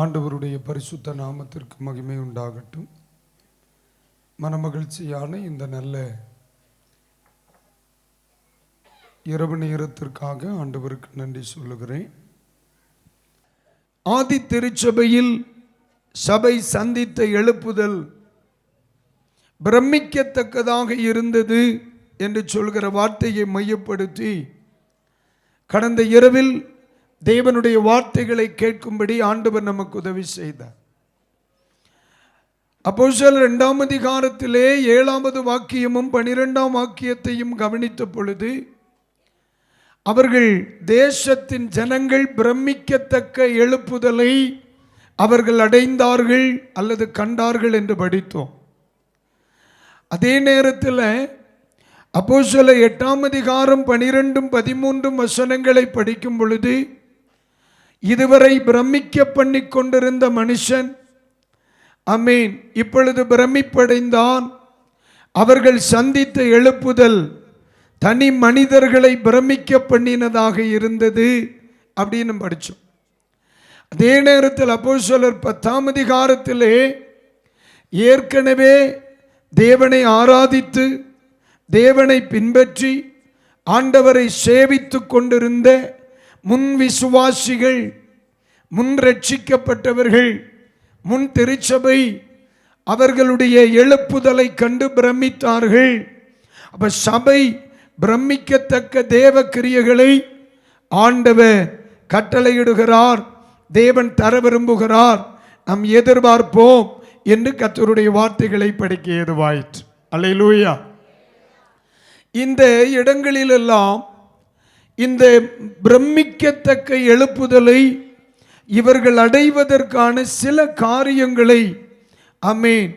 ஆண்டவருடைய பரிசுத்த நாமத்திற்கு மகிமை உண்டாகட்டும். மனமகிழ்ச்சியான இந்த நல்ல இரவு நேரத்திற்காக ஆண்டவருக்கு நன்றி சொல்லுகிறேன். ஆதி திருச்சபையில் சபை சந்தித்த எழுப்புதல் பிரமிக்கத்தக்கதாக இருந்தது என்று சொல்கிற வார்த்தையை மையப்படுத்தி கடந்த இரவில் தேவனுடைய வார்த்தைகளை கேட்கும்படி ஆண்டவர் நமக்கு உதவி செய்தார். அப்போஸ்தலர் 2ஆம் அதிகாரத்திலே 7வது வாக்கியமும் 12ஆம் வாக்கியத்தையும் கவனித்த பொழுது அவர்கள் தேசத்தின் ஜனங்கள் பிரமிக்கத்தக்க எழுப்புதலை அவர்கள் அடைந்தார்கள் அல்லது கண்டார்கள் என்று படித்தோம். அதே நேரத்தில் அப்போஸ்தலர் 8ஆம் அதிகாரம் 12, 13 வசனங்களை படிக்கும் பொழுது இதுவரை பிரமிக்க பண்ணி கொண்டிருந்த மனுஷன் ஆமென் இப்பொழுது பிரமிப்படைந்தான். அவர்கள் சந்தித்த எழுப்புதல் தனி மனிதர்களை பிரமிக்க பண்ணினதாக இருந்தது அப்படின்னு படித்தோம். அதே நேரத்தில் அப்போஸ்தலர் 10ஆம் அதிகாரத்திலே ஏற்கனவே தேவனை ஆராதித்து தேவனை பின்பற்றி ஆண்டவரை சேவித்து கொண்டிருந்த முன் விசுவாசிகள், முன் ரட்சிக்கப்பட்டவர்கள், முன் திருச்சபை அவர்களுடைய எழுப்புதலை கண்டு பிரமித்தார்கள். அப்ப சபை பிரமிக்கத்தக்க தேவ கிரியைகளை ஆண்டவர் கட்டளையிடுகிறார், தேவன் தர விரும்புகிறார், நாம் எதிர்பார்ப்போம் என்று கர்த்தருடைய வார்த்தைகளை படிக்க ஏதுவாயிற்று. அல்லேலூயா. இந்த இடங்களிலெல்லாம் இந்த பிரமிக்கத்தக்க எழுப்புதலை இவர்கள் அடைவதற்கான சில காரியங்களை ஆமென்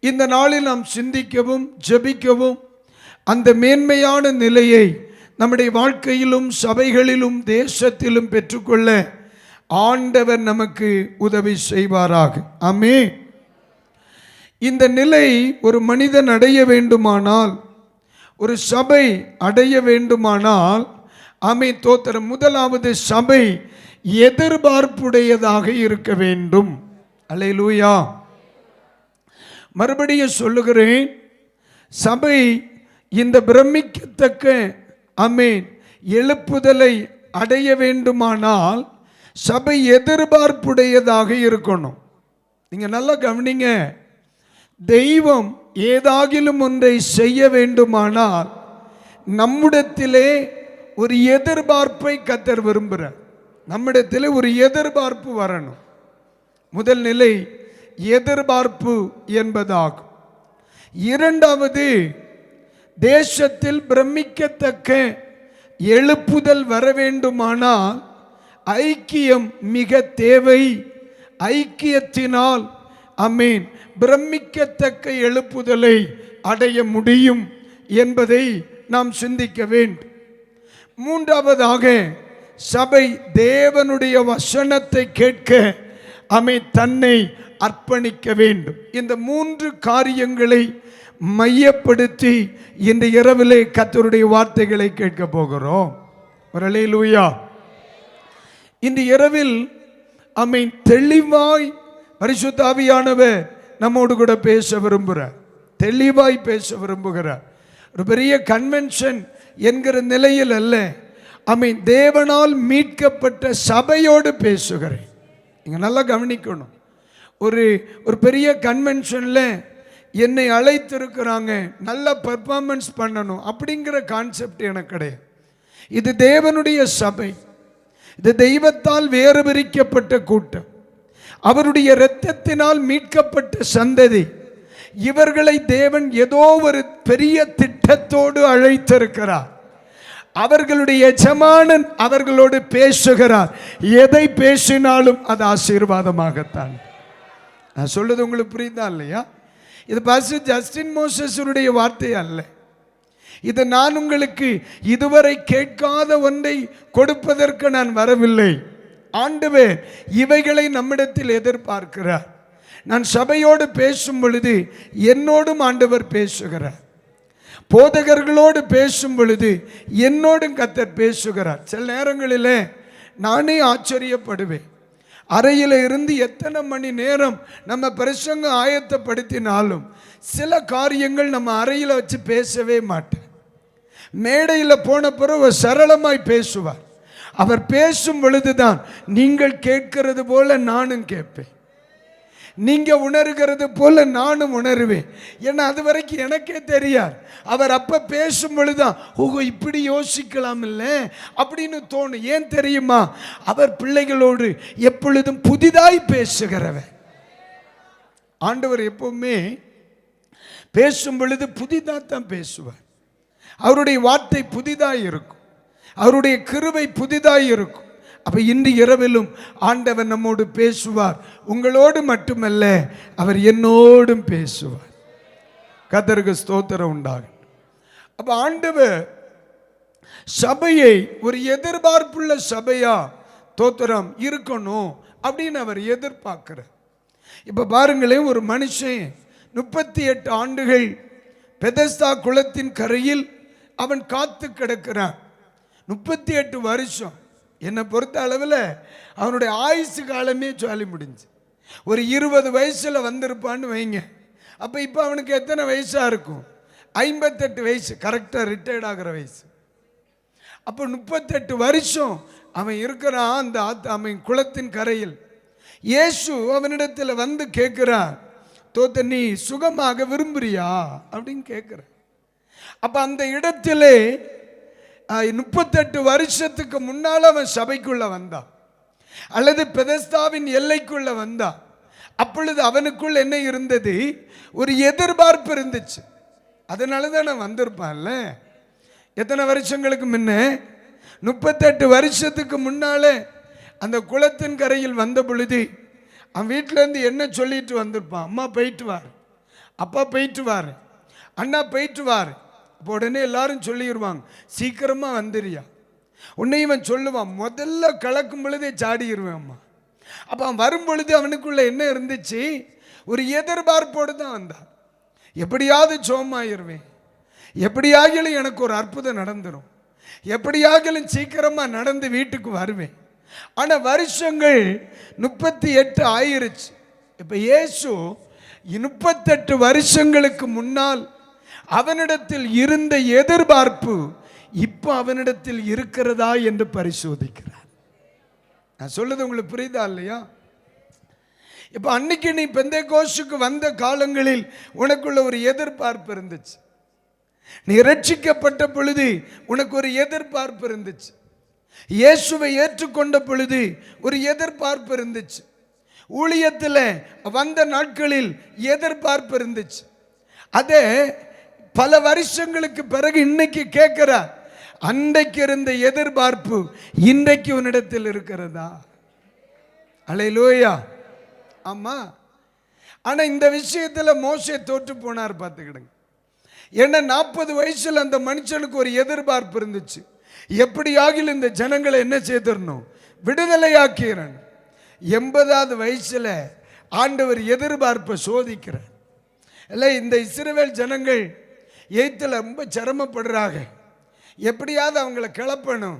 இந்த நாளில் நாம் சிந்திக்கவும் ஜெபிக்கவும் அந்த மேன்மையான நிலையை நம்முடைய வாழ்க்கையிலும் சபைகளிலும் தேசத்திலும் பெற்றுக்கொள்ள ஆண்டவர் நமக்கு உதவி செய்வாராக. ஆமென். இந்த நிலை ஒரு மனிதன் அடைய வேண்டுமானால், ஒரு சபை அடைய வேண்டுமானால் ஆமென் தோத்திரம், முதலாவது சபை எதிர்பார்ப்புடையதாக இருக்க வேண்டும். அல்லேலூயா. மறுபடியும் சொல்லுகிறேன், சபை இந்த பிரமிக்கத்தக்க ஆமென் எழுப்புதலை அடைய வேண்டுமானால் சபை எதிர்பார்ப்புடையதாக இருக்கணும். நீங்க நல்லா கவனிங்க. தெய்வம் ஏதாகிலும் ஒன்றை செய்ய வேண்டுமானால் நம்மிடத்திலே ஒரு எதிர்பார்ப்பை கர்த்தர் விரும்புகிறார். நம்மிடத்தில் ஒரு எதிர்பார்ப்பு வரணும். முதல் நிலை எதிர்பார்ப்பு என்பதாகும். இரண்டாவது, தேசத்தில் பிரமிக்கத்தக்க எழுப்புதல் வர வேண்டுமானால் ஐக்கியம் மிக தேவை. ஐக்கியத்தினால் ஆமென் பிரமிக்கத்தக்க எழுப்புதலை அடைய முடியும் என்பதை நாம் சிந்திக்க வேண்டும். மூன்றாவதாக, சபை தேவனுடைய வசனத்தை கேட்க தன்னை அர்ப்பணிக்க வேண்டும். இந்த மூன்று காரியங்களை மையப்படுத்தி இந்த இரவிலே கர்த்தருடைய வார்த்தைகளை கேட்க போகிறோம். அல்லேலூயா. இந்த இரவில் தெளிவாய் பரிசுத்த ஆவியானவர் நம்மோடு கூட பேச விரும்புகிறார். தெளிவாய் பேச விரும்புகிறார். ஒரு பெரிய கன்வென்ஷன் என்கிற நிலையில் அல்ல, தேவனால் மீட்கப்பட்ட சபையோடு பேசுகிறேன். நீங்க நல்லா கவனிக்கணும். ஒரு பெரிய கன்வென்ஷனில் என்னை அழைத்திருக்கிறாங்க, நல்ல பெர்ஃபார்மன்ஸ் பண்ணணும் அப்படிங்கிற கான்செப்ட் எனக்கு கிடையாது. இது தேவனுடைய சபை, இது தெய்வத்தால் வேறு பிரிக்கப்பட்ட கூட்டம், அவருடைய இரத்தத்தினால் மீட்கப்பட்ட சந்ததி. இவர்களை தேவன் ஏதோ ஒரு பெரிய திட்டத்தோடு அழைத்திருக்கிறார். அவர்களுடைய எஜமானன் அவர்களோடு பேசுகிறார். எதை பேசினாலும் அது ஆசீர்வாதமாகத்தான். நான் சொல்றது உங்களுக்கு புரியுதா இல்லையா? இது பாஸ்டர் ஜஸ்டின் மோசஸுடைய வார்த்தை அல்ல. இது நான் உங்களுக்கு இதுவரை கேட்காத ஒன்றை கொடுப்பதற்கு நான் வரவில்லை. ஆண்டவர் இவைகளை நம்மிடத்தில் எதிர்பார்க்கிறார். நான் சபையோடு பேசும் பொழுது என்னோடும் ஆண்டவர் பேசுகிறார். போதகர்களோடு பேசும் பொழுது என்னோடும் கர்த்தர் பேசுகிறார். சில நேரங்களில் நானே ஆச்சரியப்படுவேன். அறையில் இருந்து எத்தனை மணி நேரம் நம்ம பிரசங்கம் ஆயத்தப்படுத்தினாலும் சில காரியங்கள் நம்ம அறையில் வச்சு பேசவே மாட்டேன். மேடையில் போன பிறகு சரளமாய் பேசுவார். அவர் பேசும் பொழுதுதான் நீங்கள் கேட்கிறது போல நானும் கேட்பேன், நீங்க உணர்கிறது போல நானும் உணர்வேன். ஏன்னா அது வரைக்கும் எனக்கே தெரியாது. அவர் அப்ப பேசும் பொழுதுதான் ஓஹோ இப்படி யோசிக்கலாம் இல்லை அப்படின்னு தோணும். ஏன் தெரியுமா? அவர் பிள்ளைகளோடு எப்பொழுதும் புதிதாய் பேசுகிறவர். ஆண்டவர் எப்பவுமே பேசும் பொழுது புதிதாத்தான் பேசுவார். அவருடைய வார்த்தை புதிதாய் இருக்கும், அவருடைய கிருபை புதிதாய் இருக்கும். அப்ப இன்று இரவிலும் ஆண்டவர் நம்மோடு பேசுவார். உங்களோடு மட்டுமல்ல, அவர் என்னோடும் பேசுவார். கர்த்தருக்கு ஸ்தோத்திரம் உண்டாகும். அப்ப ஆண்டவர் சபையை ஒரு எதிர்பார்ப்புள்ள சபையா தோத்திரம் இருக்கணும் அப்படின்னு அவர் எதிர்பார்க்கிறார். இப்ப பாருங்களேன், ஒரு மனுஷன் 38 ஆண்டுகள் பெதஸ்தா குளத்தின் கரையில் அவன் காத்து கிடக்கிறான். 38 வருஷம். என்னை பொறுத்த அளவில் அவனுடைய ஆயுசு காலமே சொல்லி முடிஞ்சு. ஒரு 20 வயசில் வந்திருப்பான்னு வைங்க. அப்போ இப்போ அவனுக்கு எத்தனை வயசாக இருக்கும்? 58 வயசு, கரெக்டாக ரிட்டையர்ட் ஆகிற வயசு. அப்போ 38 வருஷம் அவன் இருக்கிறான் அந்த அவன் குளத்தின் கரையில். இயேசு அவனிடத்தில் வந்து கேட்கிறான், தோத்த நீ சுகமாக விரும்புறியா அப்படின்னு கேட்குற. அப்போ அந்த இடத்திலே 38 வருஷத்துக்கு முன்னால் அவன் சபைக்குள்ள வந்தான், அல்லது பெதஸ்தாவின் எல்லைக்குள்ள வந்தான். அப்பொழுது அவனுக்குள் என்ன இருந்தது? ஒரு எதிர்பார்ப்பு இருந்துச்சு. அதனால தான் நான் வந்திருப்பான்ல. எத்தனை வருஷங்களுக்கு முன்ன? 38 வருஷத்துக்கு முன்னாலே அந்த குளத்தின் கரையில் வந்த பொழுது அவன் வீட்டிலேருந்து என்ன சொல்லிட்டு வந்திருப்பான்? அம்மா போயிட்டு வார், அப்பா போயிட்டு வார், அண்ணா போயிட்டு வார். அப்போ உடனே எல்லாரும் சொல்லிடுவாங்க, சீக்கிரமா வந்துடுறியா. உன்னை இவன் சொல்லுவான், முதல்ல கலக்கும் பொழுதே சாடிடுவேன் அம்மா. அப்போ அவன் வரும் பொழுது அவனுக்குள்ள என்ன இருந்துச்சு? ஒரு எதிர்பார்ப்போடு தான் வந்தான். எப்படியாவது சோமாயிருவேன், எப்படியாகிலும் எனக்கு ஒரு அற்புதம் நடந்துடும், எப்படியாகிலும் சீக்கிரமா நடந்து வீட்டுக்கு வருவேன். ஆனால் வருஷங்கள் 38 ஆயிருச்சு. இப்போ இயேசு 38 வருஷங்களுக்கு முன்னால் அவனிடத்தில் இருந்த எதிர்பார்ப்பு இப்போ அவனிடத்தில் இருக்கிறதா என்று பரிசோதிக்கிறார். நான் சொல்றது உங்களுக்கு புரியுதா இல்லையா? இப்போ அன்னைக்கு நீ பெந்தேகோஸ்துக்கு வந்த காலங்களில் உனக்குள்ள ஒரு எதிர்பார்ப்பு இருந்துச்சு. நீ ரட்சிக்கப்பட்ட பொழுது உனக்கு ஒரு எதிர்பார்ப்பு இருந்துச்சு. இயேசுவை ஏற்றுக்கொண்ட பொழுது ஒரு எதிர்பார்ப்பு இருந்துச்சு. ஊழியத்தில் வந்த நாட்களில் எதிர்பார்ப்பு இருந்துச்சு. அதே பல வருஷங்களுக்கு பிறகு இன்னைக்கு கேட்கிறார், அன்றைக்கு இருந்த எதிர்பார்ப்பு இன்றைக்கு உன்னிடத்தில் இருக்கிறதா? அல்லேலூயா. ஆமா. ஆனா இந்த விஷயத்துல மோசே தோற்று போனார். பார்த்துக்கிடுங்க. ஏன்னா 40 வயசுல அந்த மனுஷனுக்கு ஒரு எதிர்பார்ப்பு இருந்துச்சு. எப்படியாகிலும் இந்த ஜனங்களை என்ன செய்திடணும்? விடுதலையாக்கிறேன். 80வது வயசுல ஆண்டவர் எதிர்பார்ப்பை சோதிக்கிறார். இல்லை, இந்த இஸ்ரவேல் ஜனங்கள் எய்த்தில் ரொம்ப சிரமப்படுறாங்க, எப்படியாவது அவங்கள கிளப்பணும்.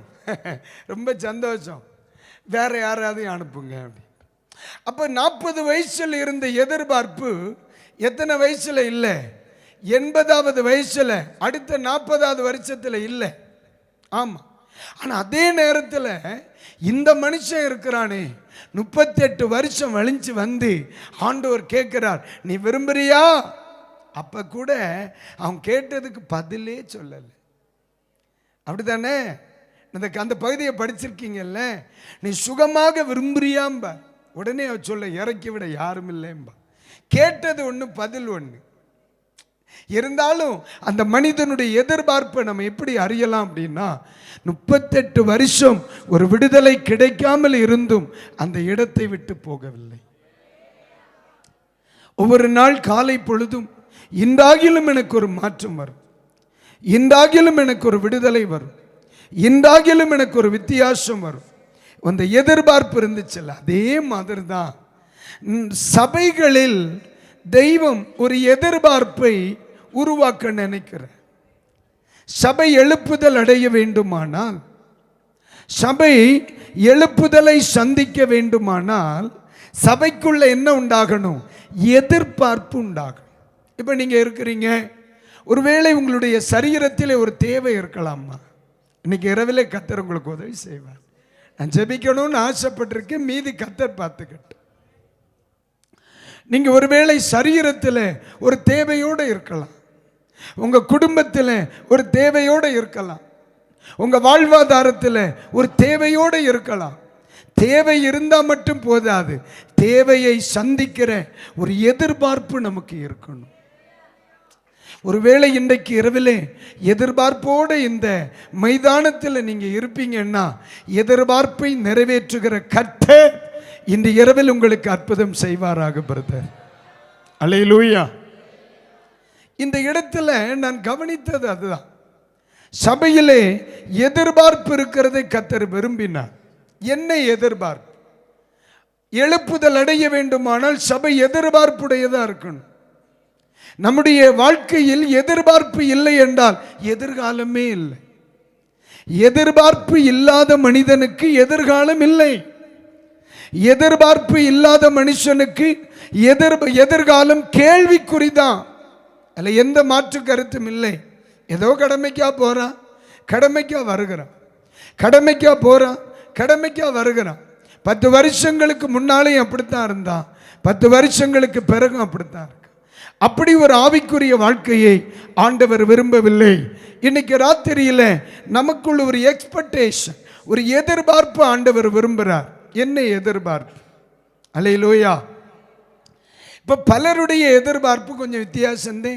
ரொம்ப சந்தோஷம், வேற யாராவது அனுப்புங்க அப்படி. அப்போ 40 வயசில் இருந்த எதிர்பார்ப்பு எத்தனை வயசுல இல்லை? 80வது வயசுல, அடுத்த 40வது வருஷத்தில் இல்லை. ஆமாம். ஆனால் அதே நேரத்தில் இந்த மனுஷன் இருக்கிறானே, 38 வருஷம் வலிஞ்சு வந்து ஆண்டவர் கேட்கிறார், நீ விரும்புறியா? அப்ப கூட அவன் கேட்டதுக்கு பதிலே சொல்லலை. அப்படித்தானே? அந்த பகுதியை படிச்சிருக்கீங்கல்ல. நீ சுகமாக விரும்புறியாம்பா. உடனே அவ சொல்ல, இறக்கி விட யாரும் இல்லைம்பா. கேட்டது ஒன்று, பதில் ஒன்று. இருந்தாலும் அந்த மனிதனுடைய எதிர்பார்ப்பை நம்ம எப்படி அறியலாம் அப்படின்னா, 38 வருஷம் ஒரு விடுதலை கிடைக்காமல் இருந்தும் அந்த இடத்தை விட்டு போகவில்லை. ஒவ்வொரு நாள் காலை பொழுதும், இன்றாகிலும் எனக்கு ஒரு மாற்றம் வரும், இன்றாகிலும் எனக்கு ஒரு விடுதலை வரும், இன்றாகிலும் எனக்கு ஒரு வித்தியாசம் வரும். அந்த எதிர்பார்ப்பு இருந்துச்சுல்ல, அதே மாதிரி தான் சபைகளில் தெய்வம் ஒரு எதிர்பார்ப்பை உருவாக்க நினைக்கிற. சபை எழுப்புதல் அடைய வேண்டுமானால், சபை எழுப்புதலை சந்திக்க வேண்டுமானால் சபைக்குள்ள என்ன உண்டாகணும்? எதிர்பார்ப்பு உண்டாகணும். இப்போ நீங்க இருக்கிறீங்க, ஒருவேளை உங்களுடைய சரீரத்தில் ஒரு தேவை இருக்கலாமா? இன்னைக்கு இரவிலே கர்த்தர் உங்களுக்கு உதவி செய்வார். நான் ஜெபிக்கணும்னு ஆசைப்பட்டிருக்கேன், மீதி கர்த்தர் பார்த்துக்கிட்டு. நீங்க ஒருவேளை சரீரத்தில் ஒரு தேவையோடு இருக்கலாம், உங்க குடும்பத்தில் ஒரு தேவையோடு இருக்கலாம், உங்க வாழ்வாதாரத்தில் ஒரு தேவையோடு இருக்கலாம். தேவை இருந்தால் மட்டும் போதாது, தேவையை சந்திக்கிற ஒரு எதிர்பார்ப்பு நமக்கு இருக்கணும். ஒருவேளை இன்றைக்கு இரவிலே எதிர்பார்ப்போடு இந்த மைதானத்தில் நீங்க இருப்பீங்கன்னா, எதிர்பார்ப்பை நிறைவேற்றுகிற கர்த்தர் இந்த இரவில் உங்களுக்கு அற்புதம் செய்வாராக. பிரதர், அல்லேலூயா. இந்த இடத்துல நான் கவனித்தது அதுதான். சபையிலே எதிர்பார்ப்பு இருக்கிறதை கர்த்தர் விரும்பினார். என்ன எதிர்பார்ப்பு? எழுப்புதல் அடைய வேண்டுமானால் சபை எதிர்பார்ப்புடையதா இருக்கணும். நம்முடைய வாழ்க்கையில் எதிர்பார்ப்பு இல்லை என்றால் எதிர்காலமே இல்லை. எதிர்பார்ப்பு இல்லாத மனிதனுக்கு எதிர்காலம் இல்லை. எதிர்பார்ப்பு இல்லாத மனுஷனுக்கு எதிர்காலம் கேள்விக்குறிதான். அதில் எந்த மாற்று கருத்தும் இல்லை. ஏதோ கடமைக்கா போறான், கடமைக்கா வருகிறான், கடமைக்கா போறான், கடமைக்கா வருகிறான். 10 வருஷங்களுக்கு முன்னாலேயும் அப்படித்தான் இருந்தான், 10 வருஷங்களுக்கு பிறகும் அப்படித்தான் இருக்கு. அப்படி ஒரு ஆவிக்குரிய வாழ்க்கையை ஆண்டவர் விரும்பவில்லை. இன்னைக்கு ராத்திரியில் நமக்குள்ள ஒரு எக்ஸ்பெக்டேஷன், ஒரு எதிர்பார்ப்பு ஆண்டவர் விரும்புகிறார். என்ன எதிர்பார்ப்பு? அல்லேலூயா. இப்போ பலருடைய எதிர்பார்ப்பு கொஞ்சம் வித்தியாசந்தே.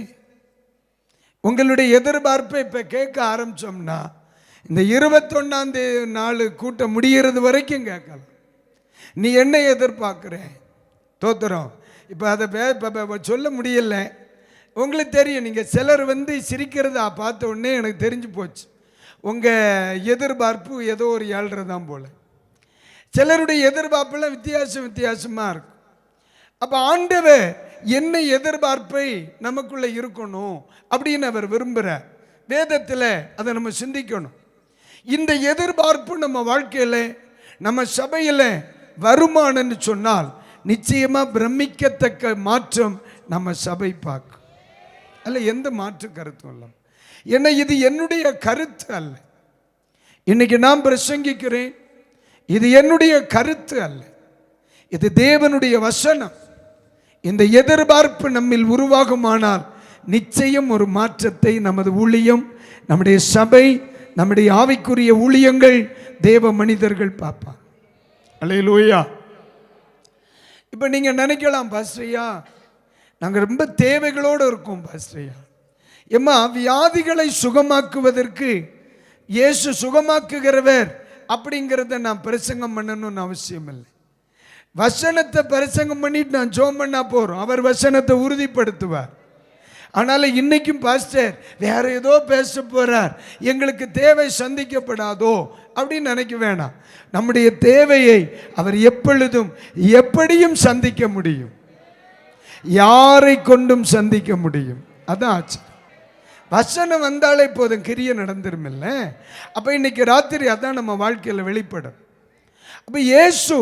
உங்களுடைய எதிர்பார்ப்பை இப்போ கேட்க ஆரம்பிச்சோம்னா இந்த 21ஆம் நாள் கூட்டம் முடிகிறது வரைக்கும் கேட்கலாம். நீ என்ன எதிர்பார்க்குற? தோத்துறோம். இப்போ அதை சொல்ல முடியல. உங்களுக்கு தெரியும், நீங்கள் சிலர் சிரிக்கிறதா பார்த்த உடனே எனக்கு தெரிஞ்சு போச்சு, உங்கள் எதிர்பார்ப்பு ஏதோ ஒரு ஏழ்றதான் போல. சிலருடைய எதிர்பார்ப்பெல்லாம் வித்தியாசமாக இருக்கும். அப்போ ஆண்டவர் என்ன எதிர்பார்ப்பை நமக்குள்ளே இருக்கணும் அப்படின்னு அவர் விரும்புகிறார். வேதத்தில் அதை நம்ம சிந்திக்கணும். இந்த எதிர்பார்ப்பு நம்ம வாழ்க்கையில், நம்ம சபையில் வருமானன்னு சொன்னால் நிச்சயமாக பிரமிக்கத்தக்க மாற்றம் நம்ம சபை பார்க்கும். அல்ல, எந்த மாற்று கருத்தும் இல்லை. ஏன்னா இது என்னுடைய கருத்து அல்ல. இன்னைக்கு நான் பிரசங்கிக்கிறேன், இது என்னுடைய கருத்து அல்ல, இது தேவனுடைய வசனம். இந்த எதிர்பார்ப்பு நம்மில் உருவாகுமானால் நிச்சயம் ஒரு மாற்றத்தை நமது ஊழியம், நம்முடைய சபை, நம்முடைய ஆவிக்குரிய ஊழியங்கள், தேவ மனிதர்கள் பார்ப்பாங்க. அல்லேலூயா. இப்போ நீங்கள் நினைக்கலாம், பாஸ்டரையா நாங்கள் ரொம்ப தேவைகளோடு இருக்கோம் பாஸ்டரையா. ஏம்மா, வியாதிகளை சுகமாக்குவதற்கு இயேசு சுகமாக்குகிறவர் அப்படிங்கிறத நான் பிரசங்கம் பண்ணணும்னு அவசியம் இல்லை. வசனத்தை பிரசங்கம் பண்ணிட்டு நான் ஜோம் பண்ணா போகிறோம், அவர் வசனத்தை உறுதிப்படுத்துவார். ஆனால் இன்னைக்கும் பாஸ்டர் வேற ஏதோ பேச போறார், எங்களுக்கு தேவை சந்திக்கப்படாதோ அப்படின்னு நினைக்க வேணாம். நம்முடைய தேவையை அவர் எப்பொழுதும் எப்படியும் சந்திக்க முடியும், யாரை கொண்டும் சந்திக்க முடியும். அதான் ஆச்சு. வசனம் வந்தாலே போதும், கிரிய நடந்துரும் இல்லை. அப்போ இன்னைக்கு ராத்திரி அதான் நம்ம வாழ்க்கையில் வெளிப்படும். அப்போ இயேசு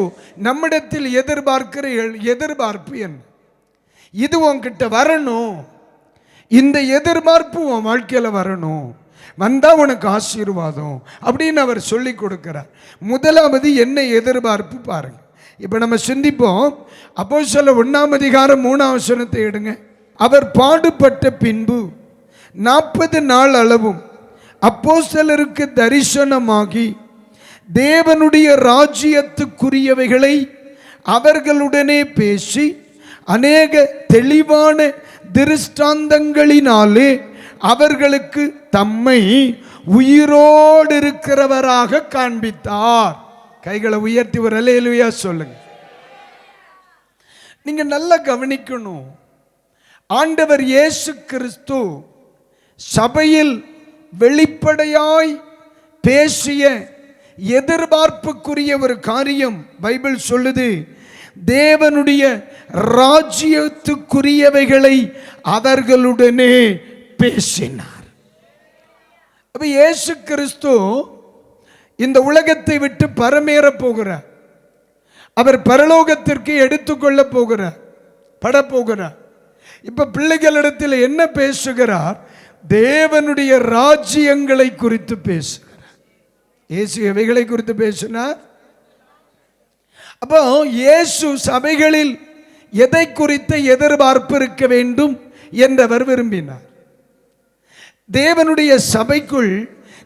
நம்மிடத்தில் எதிர்பார்க்கிற எதிர்பார்ப்பு என்ன? இது உன்கிட்ட வரணும், இந்த எதிர்பார்ப்பு உன் வாழ்க்கையில் வரணும், வந்தால் உனக்கு ஆசீர்வாதம் அப்படின்னு அவர் சொல்லி கொடுக்கிறார். முதலாவது என்ன எதிர்பார்ப்பு பாருங்க. இப்போ நம்ம சிந்திப்போம். அப்போஸ்தலர் 1ஆம் அதிகாரம் 3ஆம் வசனத்தை எடுங்க. அவர் பாடுபட்ட பின்பு 40 நாள் அளவும் அப்போஸ்தலருக்கு தரிசனமாகி தேவனுடைய ராஜ்யத்துக்குரியவைகளை அவர்களுடனே பேசி அநேக தெளிவான திருஷ்டாந்தங்களினாலே அவர்களுக்கு தம்மை உயிரோடு இருக்கிறவராக காண்பித்தார். கைகளை உயர்த்தி ஒரு அல்லேலூயா சொல்லுங்க. நீங்க நல்லா கவனிக்கணும். ஆண்டவர் இயேசு கிறிஸ்து சபையில் வெளிப்படையாய் பேசிய எதிர்பார்ப்புக்குரிய ஒரு காரியம் பைபிள் சொல்லுது. தேவனுடைய ராஜ்யத்துக்குரியவைகளை அவர்களுடனே பேசினார். அப்ப இயேசு கிறிஸ்து இந்த உலகத்தை விட்டு பரமேற போகிறார். அவர் பரலோகத்திற்கு எடுத்துக்கொள்ள போகிறார், படப்போகிறார். இப்ப பிள்ளைகளிடத்தில் என்ன பேசுகிறார்? தேவனுடைய ராஜ்யங்களை குறித்து பேசுகிறார். இயேசு எவைகளை குறித்து பேசினார்? அப்போ இயேசு சபைகளில் எதை குறித்த எதிர்பார்ப்பு இருக்க வேண்டும் என்றவர் விரும்பினார். தேவனுடைய சபைக்குள்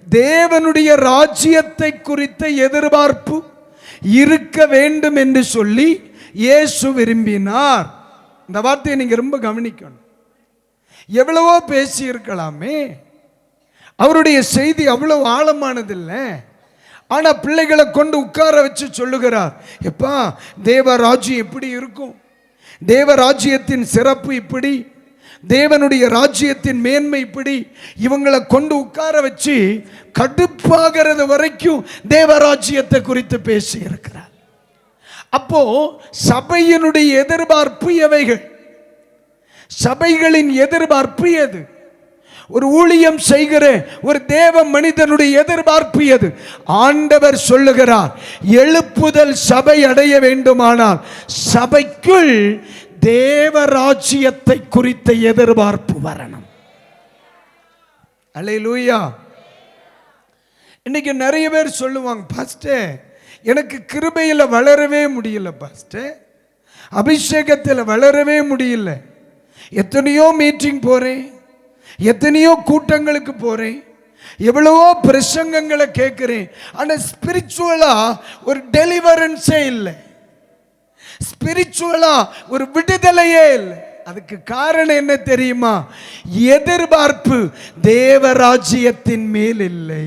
தேவனுடைய ராஜ்யத்தை குறித்த எதிர்பார்ப்பு இருக்க வேண்டும் என்று சொல்லி இயேசு விரும்பினார். இந்த வார்த்தையை நீங்க ரொம்ப கவனிக்கணும். எவ்வளவோ பேசி இருக்கலாமே, அவருடைய செய்தி அவ்வளவு ஆழமானதில்லை. ஆனா பிள்ளைகளை கொண்டு உட்கார வச்சு சொல்லுகிறார், எப்பா தேவராஜ்யம் எப்படி இருக்கும், தேவராஜ்யத்தின் சிறப்பு இப்படி, தேவனுடைய ராஜ்யத்தின் மேன்மை இப்படி. இவங்களை கொண்டு உட்கார வச்சு கடுப்பாகிறது வரைக்கும் தேவராஜ்யத்தை குறித்து பேசி இருக்கிறார். அப்போ சபையினுடைய எதிர்பார்ப்பு எவைகள்? சபைகளின் எதிர்பார்ப்பு எது? ஒரு ஊழியம் செய்கிற ஒரு தேவ மனிதனுடைய எதிர்பார்ப்பு எது? ஆண்டவர் சொல்லுகிறார், எழுப்புதல் சபை அடைய வேண்டுமானால் சபைக்குள் தேவராஜ்யத்தை குறித்த எதிர்பார்ப்பு வரணும். அல்லேலூயா. இன்னைக்கு நிறைய பேர் சொல்லுவாங்க, பாஸ்டர் எனக்கு கிருபையில் வளரவே முடியல, பாஸ்டர் அபிஷேகத்தில் வளரவே முடியல. எத்தனையோ மீட்டிங் போறேன், எத்தனையோ கூட்டங்களுக்கு போறேன், எவ்வளவோ பிரசங்கங்களை கேட்கிறேன், ஆனால் ஸ்பிரிச்சுவலா ஒரு டெலிவரன்ஸே இல்லை, ஸ்பிரிச்சுவலா ஒரு விடுதலையே இல்லை. அதுக்கு காரணம் என்ன தெரியுமா? எதிர்பார்ப்பு தேவராஜ்யத்தின் மேல் இல்லை.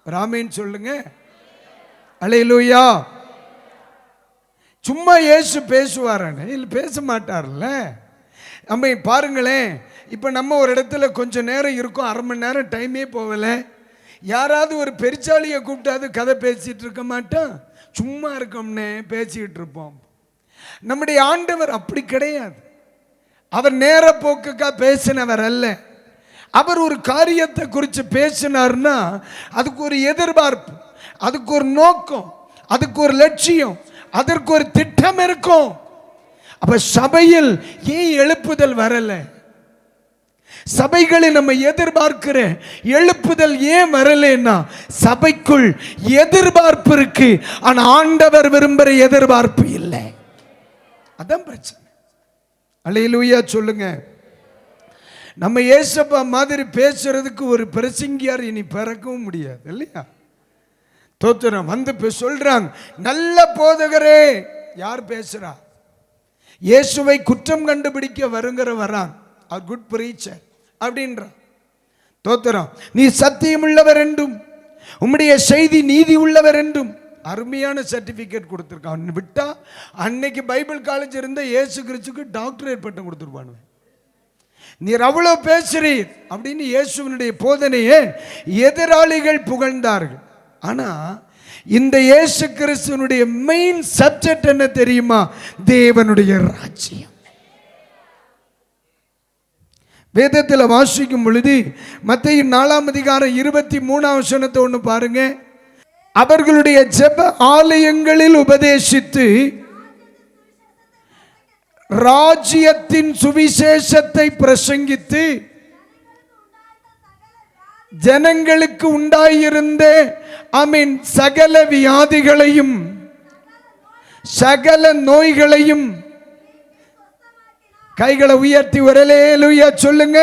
ராமேன் சொல்லுங்க. அல்லேலூயா. சும்மா இயேசு பேசுவாரானே, இல்லை பேச மாட்டார்ல. நம்ம பாருங்களேன், இப்போ நம்ம ஒரு இடத்துல கொஞ்சம் நேரம் இருக்கும், அரை மணி நேரம் டைமே போகல, யாராவது ஒரு பெருச்சாலியை கூப்பிட்டாது கதை பேசிட்டு இருக்க மாட்டோம், சும்மா இருக்கோம்னே பேசிக்கிட்டு இருப்போம். நம்முடைய ஆண்டவர் அப்படி கிடையாது. அவர் நேர போக்குக்கா பேசினவர் அல்ல. அவர் ஒரு காரியத்தை குறித்து பேசினார்னா அதுக்கு ஒரு எதிர்பார்ப்பு, அதுக்கு ஒரு நோக்கம், அதுக்கு ஒரு லட்சியம், அதற்கு ஒரு திட்டம் இருக்கும். அப்ப சபையில் ஏன் எழுப்புதல் வரல? சபைகளில் நம்ம எதிர்பார்க்கிற எழுப்புதல் ஏன் வரலன்னா சபைக்குள் எதிர்பார்ப்பு இருக்கு, ஆனா ஆண்டவர் விரும்புகிற எதிர்பார்ப்பு இல்லை. அதான் பிரச்சனை. அல்லேலூயா சொல்லுங்க. நம்ம ஏசப்பா மாதிரி பேசுறதுக்கு ஒரு பிரசங்கியார் இனி பிறக்கவும் முடியாது இல்லையா? தோத்திரம் வந்து சொல்றாங்க, நல்ல போதகரே. யார் பேசுறா? இயேசுவை குற்றம் கண்டுபிடிக்க வருங்கிற வரான், குட் பிரீச்சர் அப்படின்றான். தோத்திரம், நீ சத்தியம் உள்ளவர் என்றும் உம்முடைய செய்தி நீதி உள்ளவர் என்றும் அருமையான சர்டிபிகேட் கொடுத்துருக்கான். விட்டா அன்னைக்கு பைபிள் காலேஜ் இருந்த இயேசு கிறிஸ்துக்கு டாக்டரேட் பட்டம் கொடுத்துருப்பானு. நீர் அவ்வளோ பேசுறீர் அப்படின்னு இயேசுவினுடைய போதனையே எதிராளிகள் புகழ்ந்தார்கள். ஆனா இந்த இயேசு கிறிஸ்துவனுடைய மெயின் சப்ஜெக்ட் என்ன தெரியுமா? தேவனுடைய ராஜ்யம். வேதத்தில் வாசிக்கும் பொழுது மத்தேயு 4:23 ஒன்று பாருங்க. அவர்களுடைய ஜெப ஆலயங்களில் உபதேசித்து ராஜ்யத்தின் சுவிசேஷத்தை பிரசங்கித்து ஜனங்களுக்கு உண்டாயிருந்த சகல வியாதிகளையும் சகல நோய்களையும், கைகளை உயர்த்தி அல்லேலூயா சொல்லுங்க.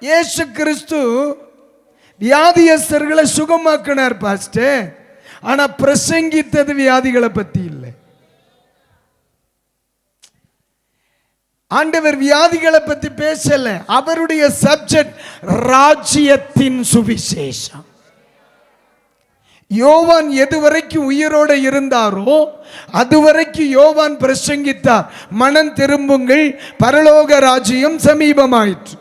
இயேசு கிறிஸ்து வியாதியஸ்தர்களை சுகமாக்கினார் பாஸ்டர், ஆனா பிரசங்கித்தது வியாதிகளை பத்தி இல்லை. ஆண்டவர் வியாதிகளை பத்தி பேசல, அவருடைய சப்ஜெக்ட் ராஜ்யத்தின் சுவிசேஷம். யோவான் எதுவரைக்கும் உயிரோட இருந்தாரோ அதுவரைக்கும் யோவான் பிரசங்கித்தார், மனம் திரும்புங்கள் பரலோக ராஜ்யம் சமீபமாயிற்று.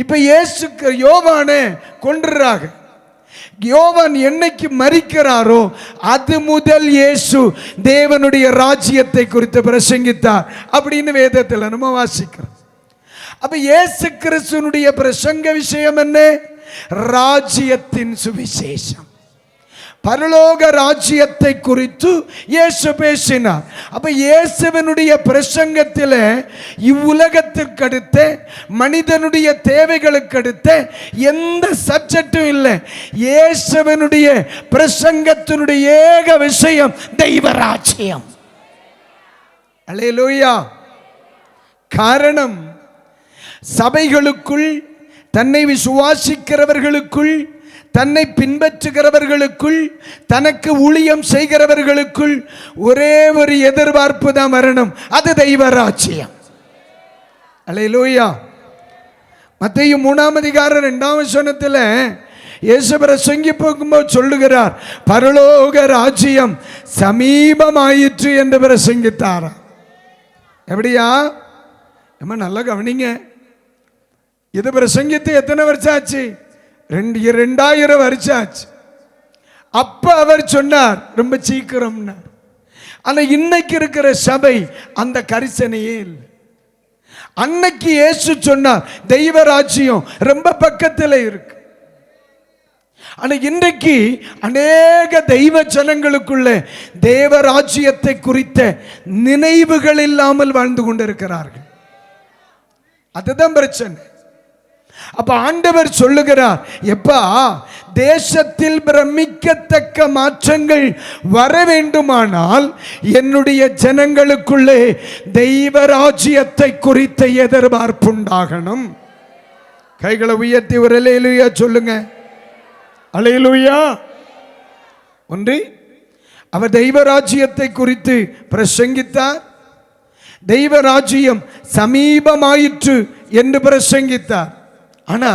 இப்ப இயேசுக்கு யோவானை கொன்றுறாங்க. யோவான் என்னைக்கு மரிக்கிறாரோ அது முதல் இயேசு தேவனுடைய ராஜ்யத்தை குறித்து பிரசங்கித்தார் அப்படின்னு வேதத்தில் நம்ம வாசிக்கிறோம். அப்ப இயேசு கிறிஸ்துனுடைய பிரசங்க விஷயம் என்ன? ராஜ்யத்தின் சுவிசேஷம். பரலோக ராஜ்யத்தை குறித்து இயேசு பேசினார். அப்ப இயேசுவினுடைய பிரசங்கத்தில் இவ்வுலகத்திற்கு அடுத்த மனிதனுடைய தேவைகளுக்கு அடுத்த எந்த சப்ஜெக்டும் இல்லை. இயேசுவினுடைய பிரசங்கத்தினுடைய ஏக விஷயம் தெய்வ ராஜ்யம். அல்லேலூயா. காரணம், சபைகளுக்குள், தன்னை விசுவாசிக்கிறவர்களுக்குள், தன்னை பின்பற்றுகிறவர்களுக்குள், தனக்கு ஊழியம் செய்கிறவர்களுக்குள் ஒரே ஒரு எதிர்பார்ப்பு தான் வரணும், அது தெய்வ ராஜ்யம். அல்லேலூயா. மத்தேயு 3:2 இயேசு பிரசங்கி போகும்போது சொல்லுகிறார், பரலோக ராஜ்யம் சமீபமாயிற்று என்று பிரசங்கித்தார். எப்படியா? நல்லா கவனிங்க. இது பிரசங்கித்து எத்தனை வருஷம் ஆச்சு? 2000 வருஷம் ஆச்சு. அப்ப அவர் சொன்னார் ரொம்ப சீக்கிரம்னா. ஆனா இன்னைக்கு இருக்கிற சபை அந்த கரிசனையே இல்லை. அன்னைக்கு இயேசு சொன்னார் தெய்வ ராஜ்யம் ரொம்ப பக்கத்தில் இருக்கு. ஆனா இன்றைக்கு அநேக தெய்வ ஜனங்களுக்குள்ள தேவ ராஜ்யத்தை குறித்த நினைவுகள் இல்லாமல் வாழ்ந்து கொண்டிருக்கிறார்கள். அதுதான் பிரச்சனை. அப்ப ஆண்டவர் சொல்லுகிறார், எப்பா தேசத்தில் பிரமிக்கத்தக்க மாற்றங்கள் வர வேண்டுமானால் என்னுடைய ஜனங்களுக்குள்ளே தெய்வ ராஜ்யத்தை குறித்த எதிர்பார்ப்புண்டாகணும். கைகளை உயர்த்தி ஒரு அல்லேலூயா சொல்லுங்க. அல்லேலூயா. ஒன்று, அவர் தெய்வ ராஜ்யத்தை குறித்து பிரசங்கித்தார். தெய்வ ராஜ்யம் சமீபமாயிற்று என்று பிரசங்கித்தார். ஆனா